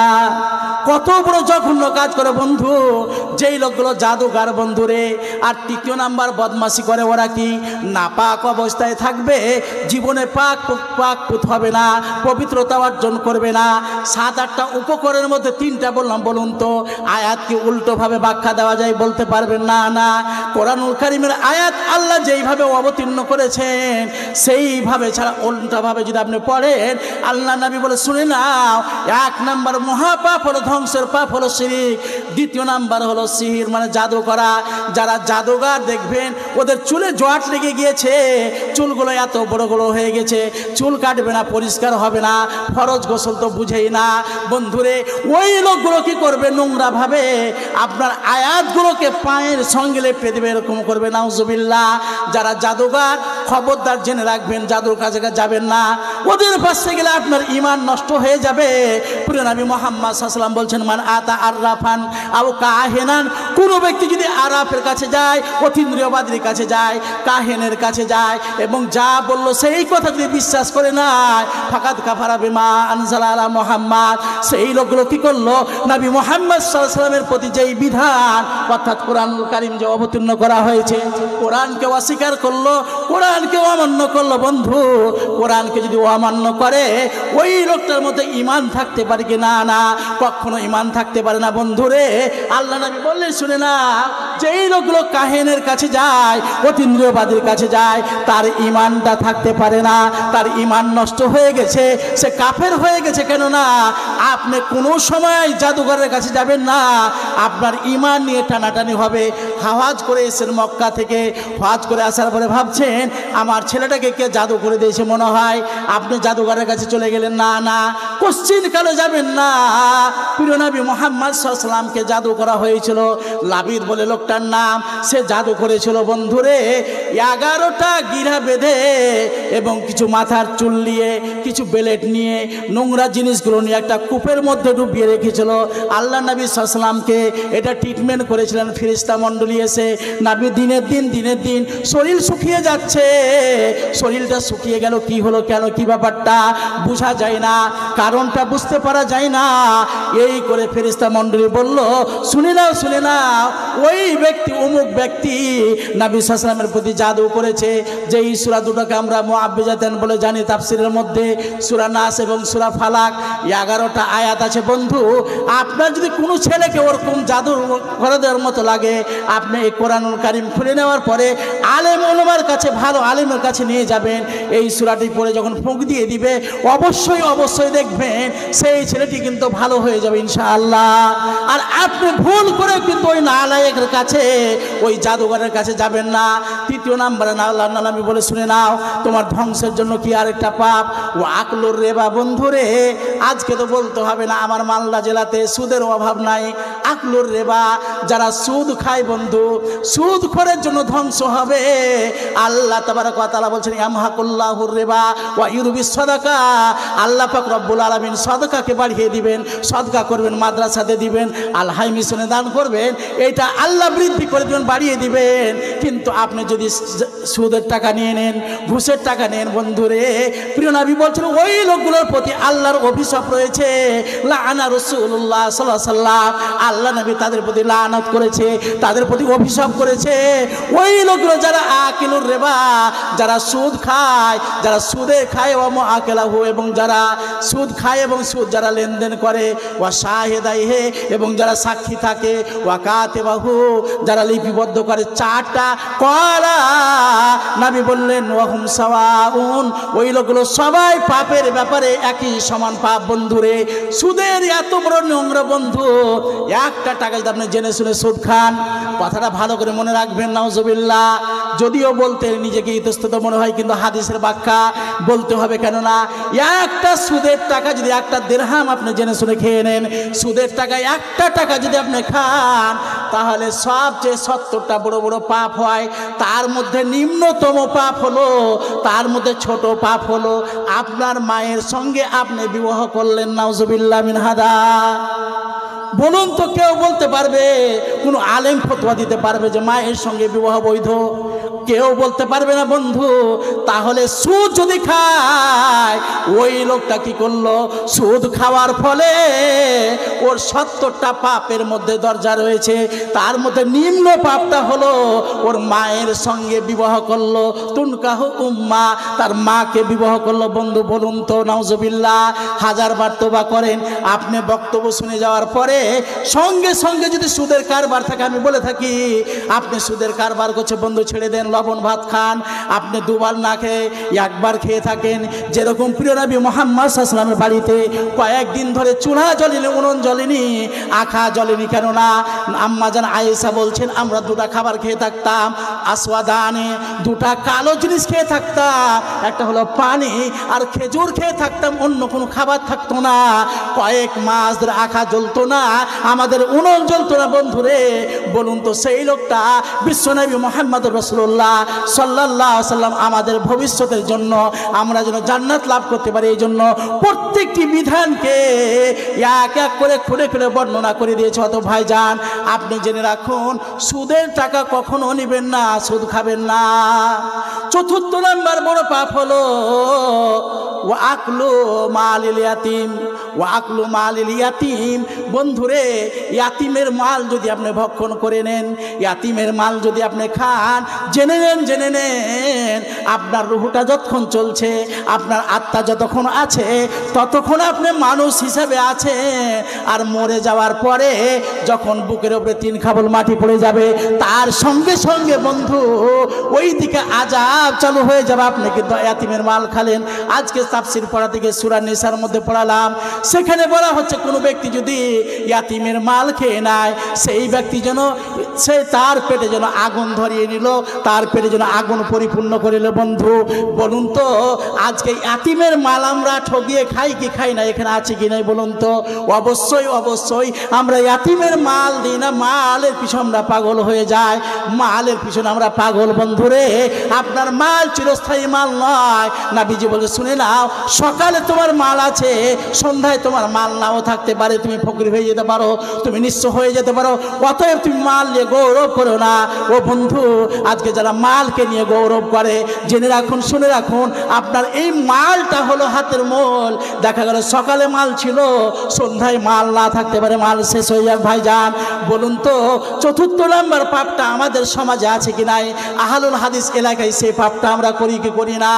কত বড় জঘন্য কাজ করে বন্ধু যেই লোকগুলো জাদুগার বন্ধুরে। আর 3য় নাম্বার, বদমাশি করে ওরা কি নাপাক অবস্থায় থাকবে, জীবনে পাক হবে না, পবিত্রতা অর্জন করবে না। 7-8টা উপকরণের মধ্যে 3টা বললাম, বলুন তো আয়াত কি উল্টোভাবে ব্যাখ্যা দেওয়া যায়? বলতে পারবেন না। না, কোরআনুল কারীমের আয়াত আল্লাহ যেইভাবে অবতীর্ণ করেছেন সেইভাবে ছাড়া উল্টাভাবে যদি আপনি পড়েন, আল্লাহ নবী বলে শুনে নাও, 1 নাম্বার মহাপাপ হলো ধ্বংসের পাপ হলো শিরিক। 2য় নাম্বার হলো সিহির মানে জাদু করা। যারা জাদুগার দেখবেন ওদের চুলে জট লেগে গিয়েছে, চুলগুলো এত বড় বড় হয়ে গেছে, চুল কাটবে না, পরিষ্কার হবে না, ফরজ গোসল তো বুঝেই না বন্ধুরে। ওই লোকগুলো কি করবে? নোংরা ভাবে আপনার আয়াতগুলোকে পায়ের সঙ্গে লেপে দেবে, এরকম করবে নাউজুবিল্লাহ। যারা জাদুগার খবরদার জেনে রাখবেন, জাদুর কাছে যাবেন না, ওদের পাশে গেলে আপনার ঈমান নষ্ট হয়ে যাবে। প্রিয় নবী মুহাম্মদ সাল্লাল্লাহু আলাইহি ওয়াসাল্লাম বলছেন, মান আতা আররাফান আও কাহিনান, কোন ব্যক্তি যদি আরাফের কাছে যায়, অতীন্দ্রিয়বাদীর কাছে যায়, কাহিনের কাছে যায় এবং যা বলল সেই কথা যদি বিশ্বাস করে না, ফাকাদ কাফারা বিমা আনজালা আলা মুহাম্মদ, সেই লোকগুলো কি করলো? নবী মুহাম্মদ সাল্লাল্লাহু আলাইহি ওয়াসাল্লামের প্রতি যেই বিধান অর্থাৎ কোরআনুল কারীম যে অবতীর্ণ করা হয়েছে, কোরআনকে অস্বীকার করলো, কোরআনকে অমান্য করলো। বন্ধু কোরআনকে যদি অমান্য করে ওই লোকটার মধ্যে ঈমান থাকতে পারে কি? না, না, কখনো ঈমান থাকতে পারে না বন্ধুরে। আল্লাহ নবী বললেন শুনে না, যেই লোকগুলো কাহিনের কাছে যায়, অতীন্দ্রিয়বাদীর কাছে যায়, তার ঈমানটা থাকতে পারে না, তার ঈমান নষ্ট হয়ে গেছে, সে কাফের হয়ে গেছে। কেননা আপনি কোনো সময় জাদুঘরের কাছে যাবেন না, আপনার ঈমান নিয়ে টানাটানি হবে। হজ করে এসেছেন মক্কা থেকে, হজ করে আসার পরে ভাবছেন আমার ছেলেটাকে কে জাদু করে দিয়েছে মনে হয়, আপনি জাদুঘরের কাছে চলে গেলেন। না, না, কোশ্চিন কালে যাবেন না। প্রিয় নবী মুহাম্মদ সাল্লাল্লাহু আলাইহি ওয়াসাল্লামকে জাদু করা হয়েছিল, লাবিদ বলে লোকটার নাম, সে জাদু করেছিল বন্ধুরে। 11টা গিরা বেঁধে এবং কিছু মাথার চুল নিয়ে, কিছু বেলেট নিয়ে, নোংরা জিনিসগুলো নিয়ে একটা কূপের মধ্যে ডুবিয়ে রেখেছিল। আল্লাহ নবী সাল্লাল্লাহু আলাইহি ওয়াসাল্লামকে এটা ট্রিটমেন্ট করেছিলেন ফেরেশতা মণ্ডলী এসে। নবী দিনের দিন শরীর শুকিয়ে যাচ্ছে, শরীরটা শুকিয়ে গেল, কি হলো, কেন, কি ব্যাপারটা বোঝা যায় না, কারণটা বুঝতে পারা যায় না। এই করে ফেরেশতা মণ্ডলী বলল শুনে নাও, ওই ব্যক্তি অমুক ব্যক্তি নবী সাল্লাল্লাহু আলাইহি ওয়াসাল্লামের প্রতি জাদু করেছে। যেই সূরা দুটোকে আমরা মুআব্বিজাতান বলে জানি তাফসীরের মধ্যে, সূরা নাস এবং সূরা ফালাক, 11টা আয়াত আছে বন্ধু। আপনার যদি কোনো ছেলেকে ওরকম জাদু করে দেওয়ার মতো লাগে, আপনি এই কোরআনুল কারীম খুলে নেওয়ার পরে আলেম ওলামার কাছে, ভালো আলেমের কাছে নিয়ে যাবেন। এই সূরাটি পড়ে যখন ফুঁক দিয়ে দিবে, অবশ্যই দেখবেন সেই ছেলেটি কিন্তু ভালো হয়ে যাবে ইনশাআল্লাহ। আর আপনি ভুল করে কিন্তু ওই নালায়েকের কাছে, ওই জাদুঘরের কাছে যাবেন না। 3য় নাম্বারে আল্লাহর নামে বলে শুনে নাও, তোমার ধ্বংসের জন্য কি আরেকটা পাপ? ও আকলুর রেবা বন্ধুরে, আজকে তো বলতে হবে না, আমার মালদা জেলাতে সুদের অভাব নাই। আকলুর রেবা, যারা সুদ খায় বন্ধু, সুদ খোরের জন্য ধ্বংস হবে। আল্লাহ তাবারক ওয়া তাআলা বলছেন ইয়ামহাকুল্লাহুর রিবা ওয়া ইউরবিস সাদাকা। আল্লাহ পাক রব্বুল আলামিন সাদাকাকে বাড়িয়ে দিবেন, সদকা করবেন, মাদ্রাসাতে দিবেন, আল হাই মিশনে দান করবেন, এটা আল্লাহ বৃদ্ধি করে দিবেন, বাড়িয়ে দিবেন। কিন্তু আপনি যদি সুদের টাকা নিয়ে নেন, ঘুষের টাকা নেন বন্ধুরে, প্রিয় নবী বলছেন ওই লোকগুলোর প্রতি আল্লাহর অভিশাপ রয়েছে। লাআনা রাসূলুল্লাহ সাল্লাল্লাহু আলাইহি ওয়াসাল্লাম, আল্লাহ নবী তাদের প্রতি লানত করেছে, তাদের প্রতি অভিশাপ করেছে। ওই লোকগুলো যারা আকিলুর রিবা, যারা সুদ খায়, যারা সুদে খায় ওয়া মুআকিলাহু, এবং যারা সুদ খায় এবং সুদ যারা লেনদেন করে, ওয়া শাহিদাইহি, এবং যারা সাক্ষী থাকে, ওয়া কাতিবাহু, যারা লিপিবদ্ধ করে, চারটা কলা নবী বললেন ওয়া হুম সাওয়াউন, ওই লোকগুলো সবাই পাপের ব্যাপারে একই সমান পাপ বন্ধুরে। সুদের এত বড় নোংরা বন্ধু, একটা টাকা যদি আপনি জেনে শুনে সুদ খান, কথাটা ভালো করে মনে রাখবেন, নাউজুবিল্লাহ। যদিও বলতে নিজেকে ইতস্তত মনে হয়, কিন্তু হাদিসের ব্যাখ্যা বলতে হবে, কেননা একটা সুদের টাকা যদি একটা দিরহাম আপনি জেনে শুনে খেয়ে নেন, সুদের টাকা একটা টাকা যদি আপনি খান, তাহলে সবচেয়ে 70টা বড় বড় পাপ হয়। তার মধ্যে নিম্নতম পাপ হলো, তার মধ্যে ছোট পাপ হলো আপনার মায়ের সঙ্গে আপনি বিবাহ করলেন, নাউজুবিল্লাহ মিন হাদা। বলুন তো, কেউ বলতে পারবে, কোনো আলেম ফতোয়া দিতে পারবে যে মায়ের সঙ্গে বিবাহ বৈধ? কেউ বলতে পারবে না বন্ধু। তাহলে সুদ যদি খায়, ওই লোকটা কি করলো? সুদ খাওয়ার ফলে ওর 70টা পাপের মধ্যে দরজা রয়েছে, তার মধ্যে নিম্ন পাপটা হলো ওর মায়ের সঙ্গে বিবাহ করলো, তুনকাহু উম্মা, তার মাকে বিবাহ করলো। বন্ধু বলুন তো, নাউজুবিল্লাহ। হাজারবার তোবা করেন, আপনি বক্তব্য শুনে যাওয়ার পরে সঙ্গে সঙ্গে যদি সুদের কারবার থাকে, আমি বলে থাকি আপনি সুদের কারবার করছে বন্ধু, ছেড়ে দেন, লবণ ভাত খান। আপনি দুবার না খেয়ে একবার খেয়ে থাকেন, যেরকম প্রিয় নবী মুহাম্মদ সাল্লাল্লাহু আলাইহি ওয়াসাল্লামের বাড়িতে কয়েকদিন ধরে চুলা জ্বলেনি, উনুন জ্বলেনি, আখা জ্বলেনি। কেননা আম্মা জান আয়েশা বলছেন আমরা দুটা খাবার খেয়ে থাকতাম, আসওয়াদানে, দুটা কালো জিনিস খেয়ে থাকতাম, একটা হলো পানি আর খেজুর খেয়ে থাকতাম, অন্য কোনো খাবার থাকতো না। কয়েক মাস ধরে আখা জ্বলতো না, আমাদের উনুন জ্বলতো না বন্ধুরে। বলুন তো, সেই লোকটা বিশ্বনবী মুহাম্মদ রাসূলুল্লাহ সাল্লাল্লাহু আলাইহি ওয়াসাল্লাম আমাদের ভবিষ্যতের জন্য, আমরা যেন জান্নাত লাভ করতে পারি, এই জন্য প্রত্যেকটি বিধানকে এক এক করে খুঁড়ে খুঁড়ে বর্ণনা করে দিয়েছে। অত ভাইজান, আপনি জেনে রাখুন, সুদের টাকা কখনো নেবেন না, সুদ খাবেন না। চতুর্থ নাম্বার বড় পাপ হলো ওয়া আকলু মালিল ইয়াতিম, ওয়া আকলু মালিল ইয়াতিম। বন্ধুরে, ইয়াতিমের মাল যদি আপনি ভক্ষণ করে নেন, ইয়াতিমের মাল যদি আপনি খান, জেনে নেন আপনার রুহটা যতক্ষণ চলছে, আপনার আত্মা যতক্ষণ আছে, ততক্ষণ আপনি মানুষ হিসাবে আছে। আর মরে যাওয়ার পরে যখন বুকের উপরে 3 খাবল মাটি পড়ে যাবে, তার সঙ্গে সঙ্গে বন্ধু ওই দিকে আযাব চালু হয়ে যাবে। আপনি কিন্তু ইয়াতিমের মাল খালেন। আজকে তাফসীর পড়া থেকে সূরা নিসার মধ্যে পড়ালাম, সেখানে বলা হচ্ছে কোনো ব্যক্তি যদি ইয়াতিমের মাল খেয়ে নেয়, সেই ব্যক্তি যেন তার পেটে যেন আগুন ধরিয়ে নিল, তার পেটে যেন আগুন পরিপূর্ণ করিল। বন্ধু বলুন তো, আজকে ইয়াতিমের মাল আমরা ঠগিয়ে খাই কি খাই না? এখানে আছে কি নাই বলুন তো? অবশ্যই অবশ্যই আমরা ইয়াতিমের মাল দিই না, মালের পিছনে আমরা পাগল হয়ে যাই, মালের পিছনে আমরা পাগল। বন্ধুরে, আপনার মাল চিরস্থায়ী মাল নয়। নবীজি বলে, শুনে নাও, সকালে তোমার মাল আছে, সন্ধ্যায় তোমার মাল নাও থাকতে পারে, তুমি ফকির হয়ে যেতে পারো, তুমি নিঃস্ব হয়ে যেতে পারো। অতএব তুমি মাল নিয়ে গৌরব করো না। ও বন্ধু, আজকে যারা মালকে নিয়ে গৌরব করে, জেনে রাখুন, শুনে রাখুন, আপনার এই মালটা হলো হাতের মোল। দেখা গেল সকালে মাল ছিল, সন্ধ্যায় মাল না থাকতে পারে, মাল শেষ হয়ে যাক। ভাইজান বলুন তো, চতুর্থ নাম্বার পাপটা আমাদের সমাজে আছে কি নাই? আহলুল হাদিস এলাকায় সেই পাপটা আমরা করি কি করি না?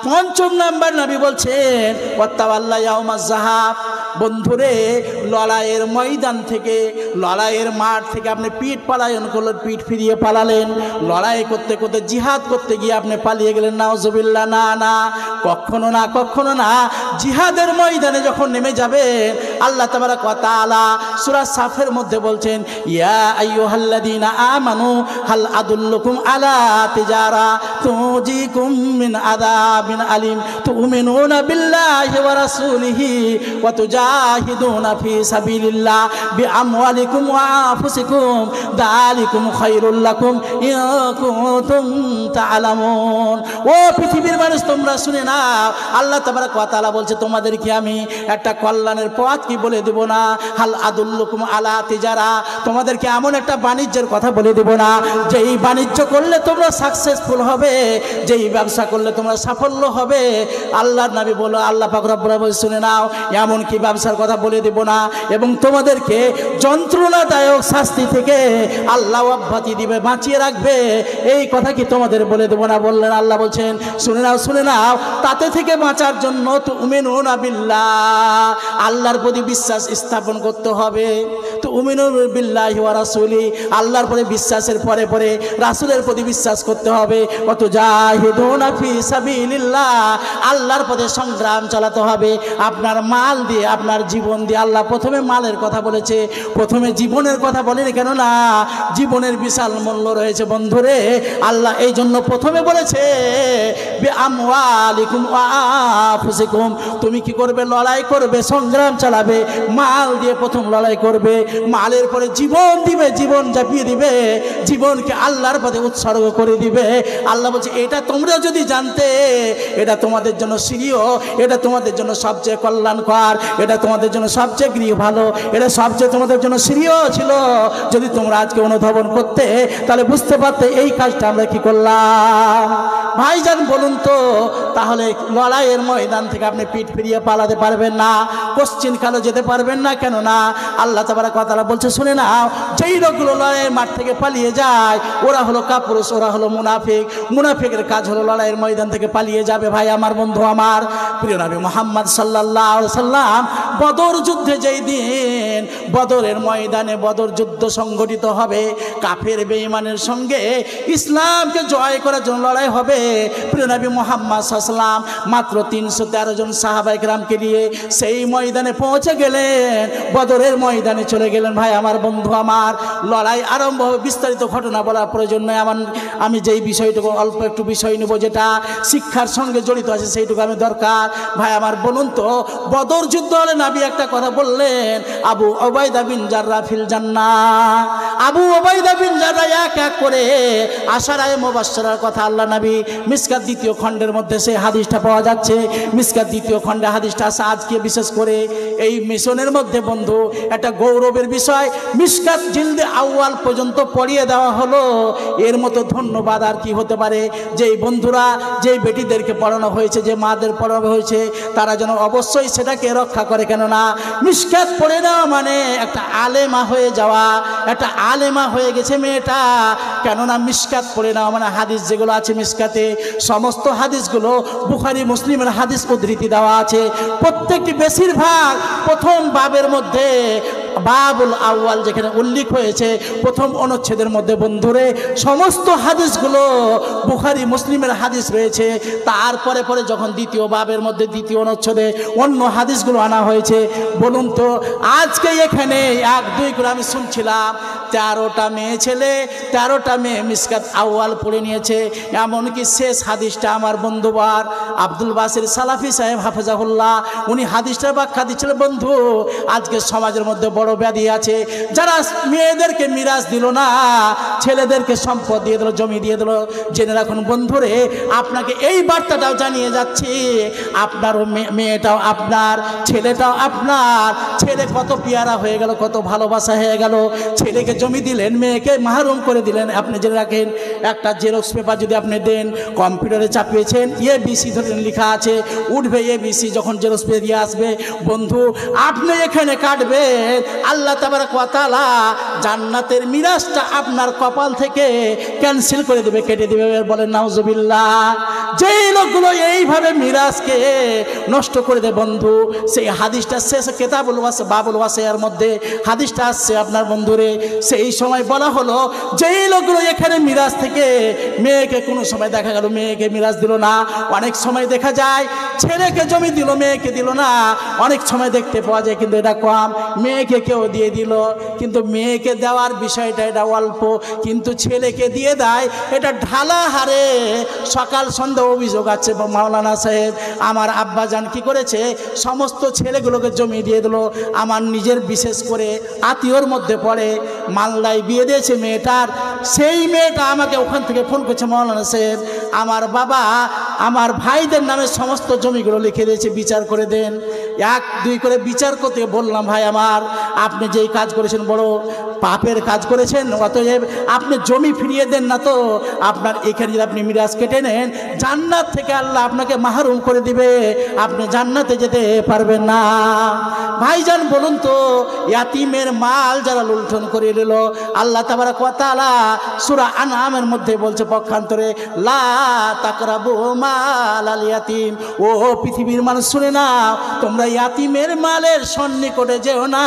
পঞ্চম নাম্বার নবী বলছেন ওয়াত্তাওয়াল্লা ইয়াউমাজ যাহাব। বন্ধুরে, লড়াইয়ের ময়দান থেকে, লড়াইয়ের মাঠ থেকে আপনি পিঠ পালায়ন করলেন, পিঠ ফিরিয়ে পালালেন, লড়াই করতে করতে জিহাদ করতে গিয়ে আপনি পালিয়ে গেলেন, নাউজুবিল্লাহ। না না, কখনো না, কখনো না। জিহাদের ময়দানে যখন নেমে যাবে, আল্লাহ তাবারাক ওয়া তাআলা সূরা সাফের মধ্যে বলছেন, ইয়া আইয়ুহাল্লাযীনা আমানু হাল আদুল্লুকুম আলা তিজারা তুজিকুম মিন আযাবিন আলিম তুমিনুনা বিল্লাহি ওয়া রাসূলিহি ওয়া তুজাহিদুনা ফি সাবিলিল্লাহ বিআমওয়ালিকুম ওয়া আনফুসিকুম যালিকুম খায়রুল লাকুম ইন কুনতুম তা'লামুন। ও পৃথিবীর মানুষ, তোমরা শুনে নাও, আল্লাহ তাবারাক ওয়া তাআলা বলছে তোমাদেরকে আমি একটা কল্যাণের পথ কি বলে দেব না? হাল আদুল্লুকুম আলা তিজারা, তোমাদেরকে এমন একটা বাণিজ্যের কথা বলে দেব না যেই বাণিজ্য করলে তোমরা সাকসেসফুল হবে, যেই ব্যবসা করলে তোমরা সাফল্য হবে। আল্লাহর নবী বলো, আল্লাহ পাক রব্বুল আলামিন শুনে নাও, এমন কি ব্যবসার কথা বলে দেব না এবং তোমাদেরকে যন্ত্রণাদায়ক শাস্তি থেকে আল্লাহ অব্যাহতি দিবে, বাঁচিয়ে রাখবে, এই কথা কি তোমাদের বলে দেব না? বললেন, আল্লাহ বলছেন শুনে নাও, শুনে নাও, তাতে থেকে বাঁচার জন্য তুমিনুনা বিল্লাহ, আল্লাহর প্রতি বিশ্বাস স্থাপন করতে হবে। তুমিনুনা বিল্লাহি ওয়া রাসূলি, আল্লাহর প্রতি বিশ্বাসের পরে পরে রাসূলের প্রতি বিশ্বাস করতে হবে। ওয়া তুজাহিদুনা ফি সাবিলিল্লাহ, আল্লাহর পথে সংগ্রাম চালাতে হবে আপনার মাল দিয়ে, আপনার জীবন দিয়ে। আল্লাহ প্রথমে মালের কথা বলেছে, প্রথমে জীবনের কথা বলেনি, কেননা জীবনের বিশাল মূল্য রয়েছে বন্ধুরে। আল্লাহ এই জন্য প্রথমে বলেছে বিআমওয়ালিকুম ওয়া আনফুসিকুম, তুমি কি করবে? লড়াই করবে, সংগ্রাম চালাবে, মাল দিয়ে প্রথম লড়াই করবে, মালের পরে জীবন দিবে, জীবন ঝাঁপিয়ে দিবে, জীবনকে আল্লাহর পথে উৎসর্গ করে দিবে। আল্লাহ বলছে এটা তোমরা যদি জানতে, এটা তোমাদের জন্য শ্রেয়, এটা তোমাদের জন্য সবচেয়ে কল্যাণকর, এটা তোমাদের জন্য সবচেয়ে গৃহ ভালো, এটা সবচেয়ে তোমাদের জন্য শ্রেয় ছিল। যদি তোমরা আজকে অনুধাবন করতে, তাহলে বুঝতে পারতে এই কাজটা আমরা কি করলাম। ভাইজান বলুন তো, তাহলে লড়াইয়ের ময়দান থেকে আপনি পিঠ ফিরিয়ে পালাতে পারবেন না, কোশ্চিন কালো যেতে পারবেন না, কেন না আল্লাহ তাবারাক ওয়া তাআলা বলছে শুনে নাও, যেই লোকগুলো লড়াইয়ের মাঠ থেকে পালিয়ে যায় ওরা হলো কাপুরুষ, ওরা হলো মুনাফিক। মুনাফিকের কাজ হলো লড়াইয়ের ময়দান থেকে পালিয়ে যাবে। ভাই আমার, বন্ধু আমার, প্রিয় নবী মুহাম্মদ সাল্লাল্লাহু আলাইহি সাল্লাম বদর যুদ্ধে যেই দিন বদরের ময়দানে বদর যুদ্ধ সংগঠিত হবে, কাফের বেঈমানের সঙ্গে ইসলামকে জয় করার জন্য লড়াই হবে। প্রিয় নবী মুহাম্মদ সাল্লাল্লাহু আলাইহি সাল্লাম মাত্র 313 জন সাহাবায়ে কেরামকে নিয়ে সেই ময়দানে পৌঁছে গেলেন, বদরের ময়দানে চলে গেলেন। ভাই আমার, বন্ধু আমার, লড়াই আরম্ভ হবে। বিস্তারিত ঘটনা বলার প্রয়োজন নয়, আমি যেই বিষয়টুকু অল্প একটু বিষয় নেব যেটা শিক্ষার সঙ্গে জড়িত আছে সেইটুকু আমি দরকার। ভাই আমার, বলুন তো, বদর যুদ্ধ হলে নবী একটা কথা বললেন, আবু উবাইদা বিন জাররাহ ফিল জান্নাহ। আবু উবাইদা বিন জাররাহ এক এক করে আশারায়ে মুবাশশারার কথা আল্লাহ নবী মিশকাত দ্বিতীয় খণ্ডের মধ্যে সেই হাদিসটা পাওয়া যাচ্ছে। মিশকাত দ্বিতীয় খণ্ডে হাদিসটা আছে। আজকে বিশেষ করে এই মিশনের মধ্যে বন্ধু একটা গৌরবের বিষয়, মিশকাত জিলদে আউয়াল পর্যন্ত পড়িয়ে দেওয়া হলো। এর মতো ধন্যবাদ আর কি হতে পারে? যেই বন্ধুরা, যেই বেটিদেরকে পড়ানো হয়েছে, যে মাদের পড়ানো হয়েছে, তারা যেন অবশ্যই সেটাকে রক্ষা করে, কেননা মিশকাত পড়ে নেওয়া মানে একটা আলেমা হয়ে যাওয়া, একটা আলেমা হয়ে গেছে মেয়েটা। কেননা মিশকাত পড়ে নেওয়া মানে হাদিস যেগুলো আছে মিশকাতে, সমস্ত হাদিসগুলো বুখারী মুসলিমের হাদিস উদ্ধৃতি দেওয়া আছে। প্রত্যেকটি বেশিরভাগ প্রথম বাবের মধ্যে, বাবুল আউয়াল যেখানে উল্লেখ হয়েছে প্রথম অনুচ্ছেদের মধ্যে বন্ধুরে, সমস্ত হাদিসগুলো বুখারী মুসলিমের হাদিস রয়েছে। তারপরে পরে যখন দ্বিতীয় বাবের মধ্যে দ্বিতীয় অনুচ্ছেদে অন্য হাদিসগুলো আনা হয়েছে। বলুন তো, আজকে এখানে 1-2 করে আমি শুনছিলাম 13টা মেয়ে ছেলে, 13টা মেয়ে মিশকাত আউয়াল পড়ে নিয়েছে। এমনকি শেষ হাদিসটা আমার বন্ধুবার আব্দুল বাসির সালাফি সাহেব হাফেজাহুল্লাহ, উনি হাদিসটা ব্যাখ্যা দিচ্ছিলেন। বন্ধু, আজকে সমাজের মধ্যে বড় ব্যাধি আছে, যারা মেয়েদেরকে মিরাজ দিল না, ছেলেদেরকে সম্পদ দিয়ে দিল, জমি দিয়ে দিল। জেনে রাখুন বন্ধুরে, আপনাকে এই বার্তাটাও জানিয়ে যাচ্ছি, আপনারও মেয়েটাও আপনার, ছেলেটাও আপনার। ছেলে কত পেয়ারা হয়ে গেল, কত ভালোবাসা হয়ে গেল। ছেলেকে জমি দিলেন, মেয়েকে মাহরুম করে দিলেন। আপনি জেনে রাখেন, একটা জেরক্স পেপার যদি আপনি দেন, কম্পিউটারে চাপিয়েছেন, ABC ধরেন লেখা আছে, উঠবে ABC, যখন জেরক্স পেয়ে দিয়ে আসবে বন্ধু, আপনি এখানে কাটবেন, আল্লাহ তাবারাক ওয়া তাআলা জান্নাতের মিরাজটা আপনার কপাল থেকে ক্যান্সেল করে দেবে, কেটে দেবে। বলেন নাউজুবিল্লাহ। যেই লোকগুলো এইভাবে মিরাজকে নষ্ট করে দেয় বন্ধু, সেই হাদিসটা শেষে কিতাবুল ওয়াসি বাবুল ওয়াসিয়ার মধ্যে হাদিসটা আসছে আপনার বন্ধুরে। সেই সময় বলা হলো যেই লোকগুলো এখানে মিরাজ থেকে মেয়েকে কোনো সময় দেখা গেল মেয়েকে মিরাজ দিল না, অনেক সময় দেখা যায় ছেলেকে জমি দিল মেয়েকে দিল না, অনেক সময় দেখতে পাওয়া যায় কিন্তু এটা কম, মেয়েকে কেউ দিয়ে দিল, কিন্তু মেয়েকে দেওয়ার বিষয়টা এটা অল্প, কিন্তু ছেলেকে দিয়ে দেয় এটা ঢালা হারে। সকাল সন্ধ্যা অভিযোগ আছে মাওলানা সাহেব, আমার আব্বাজান কি করেছে সমস্ত ছেলেগুলোকে জমি দিয়ে দিল। আমার নিজের বিশেষ করে আত্মীয়র মধ্যে পড়ে মালদায় বিয়ে দিয়েছে মেয়েটার, সেই মেয়েটা আমাকে ওখান থেকে ফোন করছে, মাওলানা সাহেব আমার বাবা আমার ভাইদের নামে সমস্ত জমিগুলো লিখে দিয়েছে, বিচার করে দেন। এক দুই করে বিচার করতে বললাম, ভাই আমার আপনি যেই কাজ করেছেন বড় পাপের কাজ করেছেন, অতএব আপনি জমি ফিরিয়ে দেন না তো আপনার এখানে যদি আপনি মিরাজ কেটে নেন জান্নাত থেকে আল্লাহ আপনাকে মাহরুম করে দিবে, আপনি জান্নাতে যেতে পারবেন না। ভাইজান বলুন তো ইয়াতিমের মাল যারা লুণ্ঠন করে নিল, আল্লাহ তাবারক ওয়া তাআলা সূরা আনআমের মধ্যে বলছে পক্ষান্তরে লা তাকরাবু মালাল ইয়াতিম, ও পৃথিবীর মানুষ শুনে নাও তোমরা ইয়াতিমের মালের সন্নিকটে যেও না।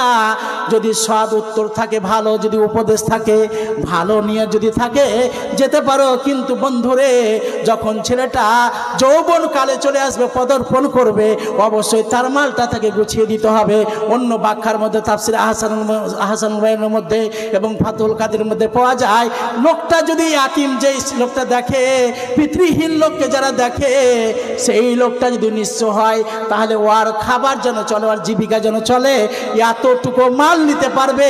যদি সৎ উত্তর থাকে, ভালো যদি উপদেশ থাকে, ভালো নিয়ে যদি থাকে যেতে পারো, কিন্তু বন্ধুরে যখন ছেলেটা যৌবন কালে চলে আসবে পদার্পণ করবে অবশ্যই তার মালটা তাকে গুছিয়ে দিতে হবে। অন্য ব্যাখ্যার মধ্যে তাফসির আহসানুল বায়ানের মধ্যে এবং ফাতুল কাদের মধ্যে পাওয়া যায় লোকটা যদি ইয়াতিম যেই লোকটা দেখে, পিতৃহীন লোককে যারা দেখে সেই লোকটা যদি নিঃস্ব হয় তাহলে ওর খাবার যেন চলে, ওর জীবিকা যেন চলে, এতটুকু মাল নিতে পারবে।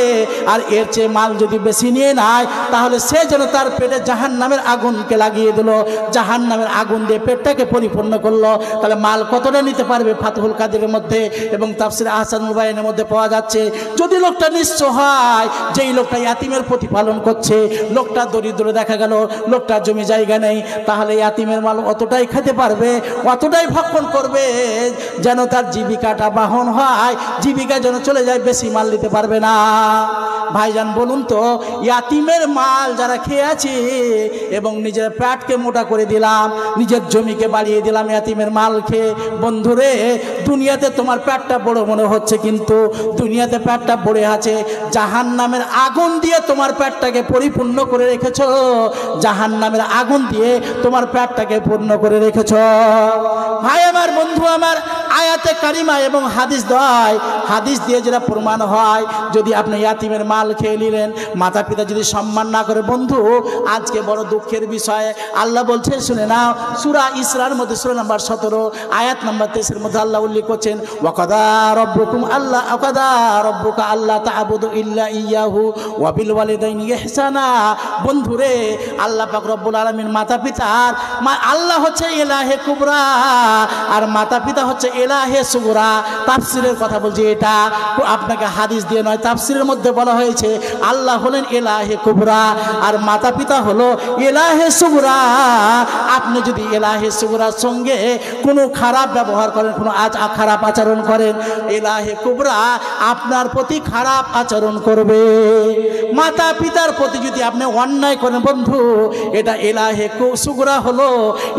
আর এর চেয়ে মাল যদি বেশি নিয়ে নেয় তাহলে সে যেন তার পেটে জাহান্নামের আগুনকে লাগিয়ে দিল, জাহান্নামের আগুন দিয়ে পেটটাকে পরিপূর্ণ করলো। তাহলে মাল কতটা নিতে পারবে ফাতুল কাদের মধ্যে এবং তাফসির আহসানুল বায়ানের মধ্যে পাওয়া যাচ্ছে। যদি লোকটা নিঃস্ব হয়, যেই লোকটা ইয়াতিমের প্রতিপালন করছে, লোকটা দরিদ্র দেখা গেল, লোকটা জমি জায়গা নেই, তাহলে ইয়াতিমের মাল অতটাই খেতে পারবে, অতটাই ভক্ষণ করবে যেন তার জীবিকাটা বাহন হয়, জীবিকা যেন চলে যায়, বেশি মাল নিতে পারবে না। ভাইজান বলুন তো ইয়াতিমের মাল যারা খেয়ে আছে এবং নিজের পেটকে মোটা করে দিলাম, নিজের জমিকে বাড়িয়ে দিলাম ইয়াতিমের মাল খেয়ে, বন্ধুরে দুনিয়াতে তোমার পেটটা বড় মনে হচ্ছে কিন্তু দুনিয়াতে পেটটা পড়ে আছে, জাহান্নামের আগুন দিয়ে তোমার পেটটাকে পরিপূর্ণ করে রেখেছো, জাহান্নামের আগুন দিয়ে তোমার পেটটাকে পূর্ণ করে রেখেছো। ভাই আমার, বন্ধু আমার, আয়াতে কারিমা এবং হাদিস দেয়, হাদিস দিয়ে যেটা প্রমাণ হয়, যদি আপনি ইয়াতিমের মাল খেয়ে নিলেন, মাতা পিতা যদি সম্মান না করে, বন্ধু আজকে বড় দুঃখের বিষয়। আল্লাহ বলছে শুনে নাও, সূরা ইসরার মধ্যে সূরা নাম্বার 17 আয়াত নাম্বার 23 এর মধ্যে আল্লাহ উল্লেখ করছেন ওয়াকাদা রব্বুকুম আল্লাহ ওয়াকাদা রব্বুকা আল্লাহ তা'বুদু ইল্লা ইয়াহু ওয়া বিল ওয়ালিদাইনি ইহসানা। বন্ধুরে আল্লাহ পাক রব্বুল আলামিন মাতা পিতার আল্লাহ হচ্ছে ইলাহে কুবরা আর মাতা পিতা হচ্ছে ইলাহে সুগরা। তাফসীরের কথা বলছি, এটা আপনাকে হাদিস দিয়ে নয়, তাফসীরের মধ্যে বলা হয়েছে আল্লাহ হলেন ইলাহে কুবরা আর মাতা পিতা হলো ইলাহে সুগরা। আপনি যদি ইলাহে সুগরার সঙ্গে কোনো খারাপ ব্যবহার করেন, কোনো খারাপ আচরণ করেন, ইলাহে কুবরা আপনার প্রতি খারাপ আচরণ করবে। মাতা পিতার প্রতি যদি আপনি অন্যায় করেন, বন্ধু এটা ইলাহে সুগরা হলো,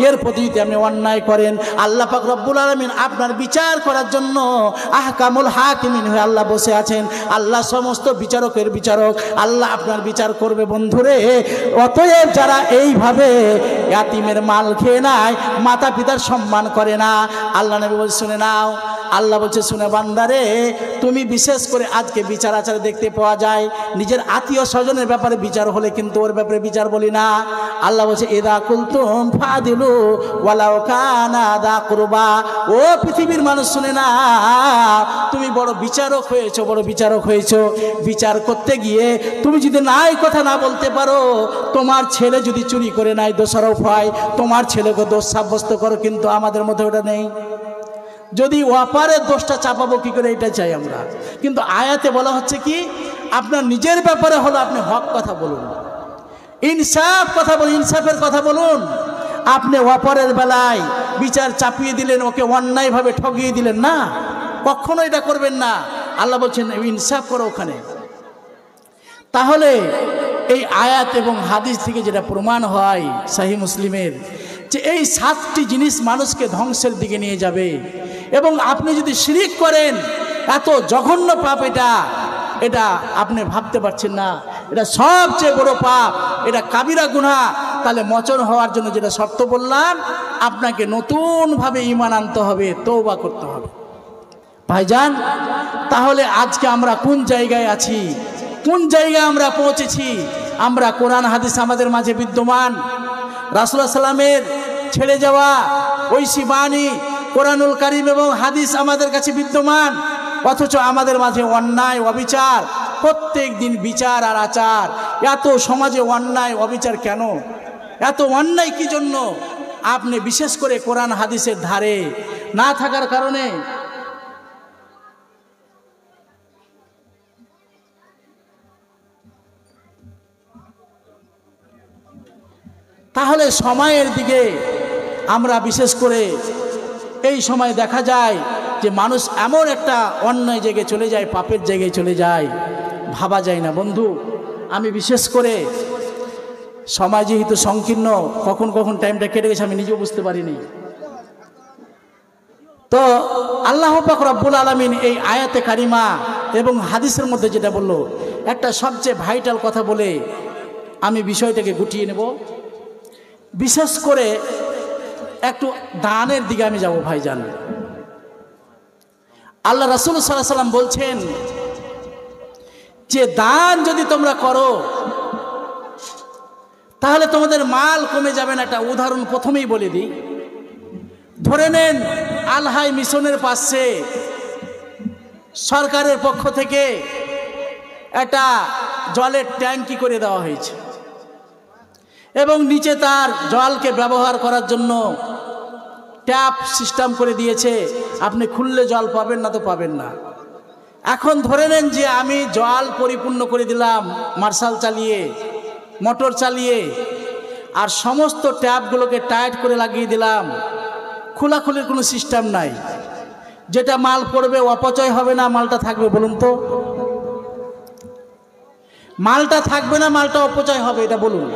এর প্রতি যদি আপনি অন্যায় করেন, আল্লাহ পাক রব্বুল আলামিন আপনার বিচার করার জন্য আহকামুল হাকিমিন হয়ে আল্লাহ বসে আছেন। আল্লাহ সমস্ত বিচারকের বিচারক, আল্লাহ আপনার বিচার করবে। বন্ধুরে অতএব যারা এইভাবে ইয়াতিমের মাল খেয়ে নেয়, মাতা পিতার সম্মান করে না, আল্লাহ নবী বলছে শুনে নাও, আল্লাহ বলছে শুনে বান্দারে, তুমি বিশেষ করে আজকে বিচার আচারে দেখতে পাওয়া যায় নিজের আত্মীয় স্বজনের ব্যাপারে বিচার হলে কিন্তু ওর ব্যাপারে বিচার বলি না। আল্লাহ বলছে ইদা কুলতুম ফাদিলু ওয়ালাউ কানা দা কুরবা। ও পৃথিবীর মানুষ শুনে না, তুমি বড় বিচারক হয়েছো, বড় বিচারক হয়েছো, বিচার করতে গিয়ে তুমি যদি নাই কথা না বলতে পারো, তোমার ছেলে যদি চুরি করে নাই দোষারোপ হয়, তোমার ছেলেকে দোষ সাব্যস্ত করো, কিন্তু আমাদের মধ্যে ওটা নেই। যদি ওয়াপারের দোষটা চাপাবো কি করে, এটা চাই আমরা। কিন্তু আয়াতে বলা হচ্ছে কি, আপনার নিজের ব্যাপারে হলো আপনি হক কথা বলুন, ইনসাফ কথা বলুন, ইনসাফের কথা বলুন। আপনি ওয়াপারের বেলায় বিচার চাপিয়ে দিলেন, ওকে অন্যায়ভাবে ঠকিয়ে দিলেন না, কখনো এটা করবেন না। আল্লাহ বলছেন ইনসাফ করো ওখানে। তাহলে এই আয়াত এবং হাদিস থেকে যেটা প্রমাণ হয় সহিহ মুসলিমের, যে এই 7টি জিনিস মানুষকে ধ্বংসের দিকে নিয়ে যাবে। এবং আপনি যদি শিরিক করেন, এত জঘন্য পাপ এটা আপনি ভাবতে পারছেন না, এটা সবচেয়ে বড় পাপ, এটা কাবিরা গুনাহ। তাহলে মোচন হওয়ার জন্য যেটা শর্ত বললাম, আপনাকে নতুনভাবে ঈমান আনতে হবে, তওবা করতে হবে। ভাইজান, তাহলে আজকে আমরা কোন জায়গায় আছি, কোন জায়গায় আমরা পৌঁছেছি? আমরা কোরআন হাদিস আমাদের মাঝে বিদ্যমান, রাসূলুল্লাহ সাল্লামের ছেড়ে যাওয়া ঐশী বাণী কোরআনুল কারীম এবং হাদিস আমাদের কাছে বিদ্যমান, অথচ আমাদের মাঝে অন্যায় অবিচার, প্রত্যেক দিন বিচার আর আচার। এত সমাজে অন্যায় অবিচার কেন? এত অন্যায় কি জন্য? আপনি বিশেষ করে কোরআন হাদিসের ধারে না থাকার কারণে। তাহলে সময়ের দিকে আমরা বিশেষ করে এই সময় দেখা যায় যে মানুষ এমন একটা অন্যায় জায়গায় চলে যায়, পাপের জায়গায় চলে যায়, ভাবা যায় না। বন্ধু, আমি বিশেষ করে সময় যেহেতু সংকীর্ণ, কখন কখন টাইমটা কেটে গেছে আমি নিজেও বুঝতে পারিনি। তো আল্লাহ পাক রব্বুল আলামিন এই আয়াতে কারিমা এবং হাদিসের মধ্যে যেটা বললো, একটা সবচেয়ে ভাইটাল কথা বলে আমি বিষয়টাকে গুটিয়ে নেব। বিশেষ করে একটু দানের দিকে আমি যাব। ভাইজান, আল্লাহ রাসূল সাল্লাল্লাহু আলাইহি ওয়াসাল্লাম বলছেন যে দান যদি তোমরা করো তাহলে তোমাদের মাল কমে যাবে না। একটা উদাহরণ প্রথমেই বলে দিই। ধরে নেন আল-হাই মিশনের পাশে সরকারের পক্ষ থেকে একটা জলের ট্যাঙ্কি করে দেওয়া হয়েছে এবং নিচে তার জলকে ব্যবহার করার জন্য ট্যাপ সিস্টেম করে দিয়েছে। আপনি খুললে জল পাবেন না তো পাবেন না। এখন ধরে নেন যে আমি জল পরিপূর্ণ করে দিলাম মার্শাল চালিয়ে, মোটর চালিয়ে, আর সমস্ত ট্যাপগুলোকে টাইট করে লাগিয়ে দিলাম, খোলাখুলির কোনো সিস্টেম নাই। যেটা মাল পড়বে অপচয় হবে না, মালটা থাকবে। বলুন তো, মালটা থাকবে না, মালটা অপচয় হবে? এটা বলুন।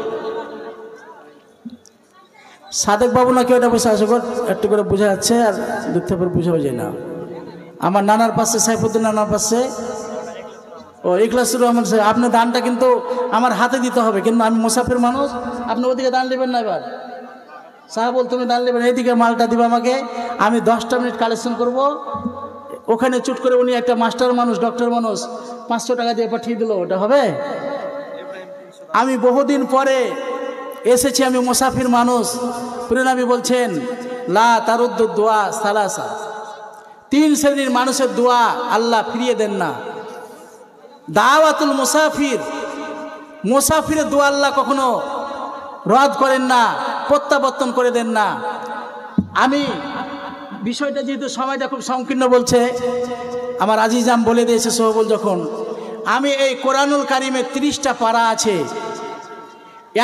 সাদেক বাবু নাকি ওটা বসে আসে, একটু করে বোঝা যাচ্ছে, আর দূর থেকে বোঝাও যায় না। আমার নানার পাশে, সাইফুদ্দিন নানার পাশে, ও ইখলাসুর রহমান সাহেব, আপনার দানটা কিন্তু আমার হাতে দিতে হবে, কিন্তু আমি মুসাফির মানুষ, আপনি ওদিকে দান নেবেন না। এবার সাহেব বল, তুমি দান নেবেন, এইদিকে মালটা দিবে আমাকে, আমি 10টা মিনিট কালেকশন করব। ওখানে চুট করে উনি একটা মাস্টার মানুষ, ডক্টর মানুষ, 500 টাকা দিয়ে পাঠিয়ে দিল, ওটা হবে? আমি বহুদিন পরে এসেছি, আমি মুসাফির মানুষ। প্রিয়নবী বলছেন লা তারুদ্দু দোয়া সালাসা, 3 শ্রেণীর মানুষের দোয়া আল্লাহ ফিরিয়ে দেন না। দাওয়াতুল মুসাফির, মুসাফিরের দোয়া আল্লাহ কখনো রদ করেন না, প্রত্যাবর্তন করে দেন না। আমি বিষয়টা যেহেতু সময়টা খুব সংকীর্ণ বলছে, আমার আজিজাম বলে দিয়েছে সোহবল, যখন আমি এই কোরআনুল কারিমে 30টা পারা আছে,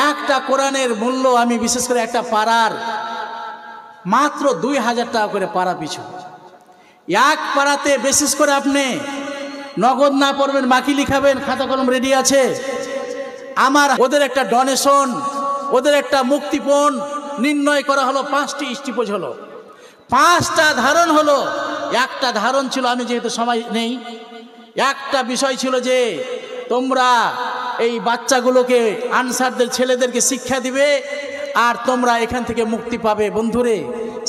একটা কোরআনের মূল্য আমি বিশেষ করে একটা পারার মাত্র 2000 টাকা করে পারা পিছু। এক পারাতে বিশেষ করে আপনি নগদ না পড়বেন, বাকি লিখাবেন, খাতা কলম রেডি আছে। আমার ওদের একটা ডোনেশন, ওদের একটা মুক্তিপণ নির্ণয় করা হলো, 5টি স্টিপোজ হলো, 5টা ধারণ হলো। একটা ধারণ ছিল, আমি যেহেতু সময় নেই, একটা বিষয় ছিল যে তোমরা এই বাচ্চাগুলোকে, আনসারদের ছেলেদেরকে শিক্ষা দিবে আর তোমরা এখান থেকে মুক্তি পাবে। বন্ধুরে,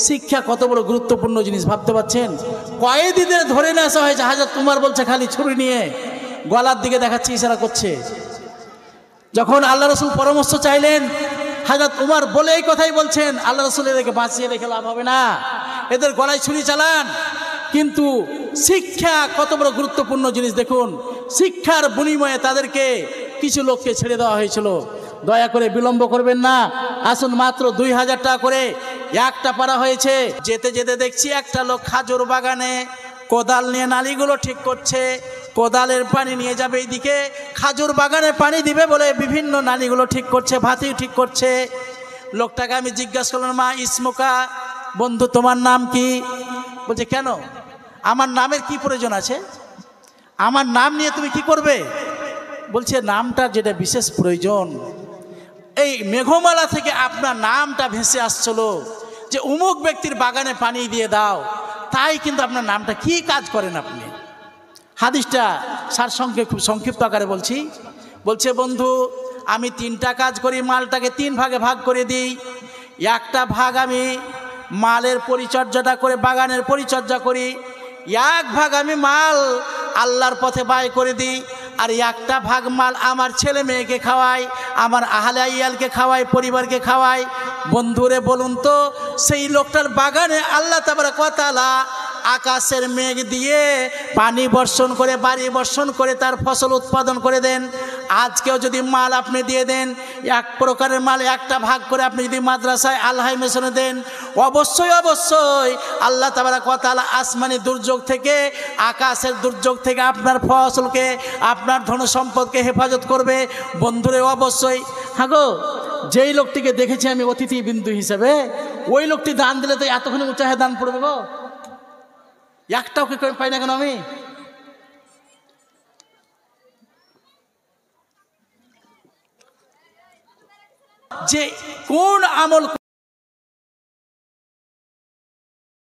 শিক্ষা কত বড় গুরুত্বপূর্ণ জিনিস ভাবতে পারছেন? কয়েদিদের ধরে নিয়ে আসা হয়েছে, হাজার তোমার বলছে খালি ছুরি নিয়ে গলার দিকে দেখাচ্ছে, ইশারা করছে। যখন আল্লাহ রসুল পরামর্শ চাইলেন, হাজার তোমার বলে এই কথাই বলছেন, আল্লাহ রসুল এদেরকে বাঁচিয়ে রেখে লাভ হবে না, এদের গলায় ছুরি চালান। কিন্তু শিক্ষা কত বড় গুরুত্বপূর্ণ জিনিস দেখুন। শিক্ষার বিনিময়ে তাদেরকে কিছু লোককে ছেড়ে দেওয়া হয়েছিল। দয়া করে বিলম্ব করবেন না, আসুন, মাত্র 2000 টাকা করে একটা পারা হয়েছে। যেতে যেতে দেখছি একটা লোক খাজুর বাগানে কোদাল নিয়ে নালিগুলো ঠিক করছে, কোদালের পানি নিয়ে যাবে এইদিকে, খাজুর বাগানে পানি দিবে বলে বিভিন্ন নালিগুলো ঠিক করছে, ভাতি ঠিক করছে। লোকটাকে আমি জিজ্ঞাসা করলাম, মা ইসমুকা, বন্ধু তোমার নাম কি? বলছে কেন, আমার নামের কি প্রয়োজন আছে? আমার নাম নিয়ে তুমি কি করবে? বলছে নামটা যেটা বিশেষ প্রয়োজন, এই মেঘমালা থেকে আপনার নামটা ভেসে আসছিল যে অমুক ব্যক্তির বাগানে পানি দিয়ে দাও, তাই কিন্তু আপনার নামটা কি কাজ করেন আপনি? হাদিসটা সারসংক্ষেপে খুব সংক্ষিপ্ত আকারে বলছি। বলছে, বন্ধু আমি 3টা কাজ করি, মালটাকে 3 ভাগে ভাগ করে দিই। একটা ভাগ আমি মালের পরিচর্যাটা করে বাগানের পরিচর্যা করি, 1 ভাগ আমি মাল আল্লাহর পথে ব্যয় করে দিই, আর 1টা ভাগ মাল আমার ছেলে মেয়েকে খাওয়াই, আমার আহলে আইয়ালকে খাওয়াই, পরিবারকে খাওয়াই। বন্ধুরে বলুন তো, সেই লোকটার বাগানে আল্লাহ তাবারক ওয়া তাআলা আকাশের মেঘ দিয়ে পানি বর্ষণ করে, বাড়ি বর্ষণ করে তার ফসল উৎপাদন করে দেন। আজকেও যদি মাল আপনি দিয়ে দেন, 1 প্রকারের মাল 1টা ভাগ করে আপনি যদি মাদ্রাসায় আল্লাহর মিশনে দেন, অবশ্যই অবশ্যই আল্লাহ তাবারক ওয়া তাআলা আসমানি দুর্যোগ থেকে, আকাশের দুর্যোগ থেকে আপনার ফসলকে, আপনার ধন সম্পদকে হেফাজত করবে। বন্ধুরে অবশ্যই। হ্যাঁ গো, যেই লোকটিকে দেখেছি আমি অতিথি বিন্দু হিসেবে, ওই লোকটি দান দিলে তো এতক্ষণ উঁচাহে দান পড়বে গো, একটাও কি পাই না কেন আমি? যে কোন আমল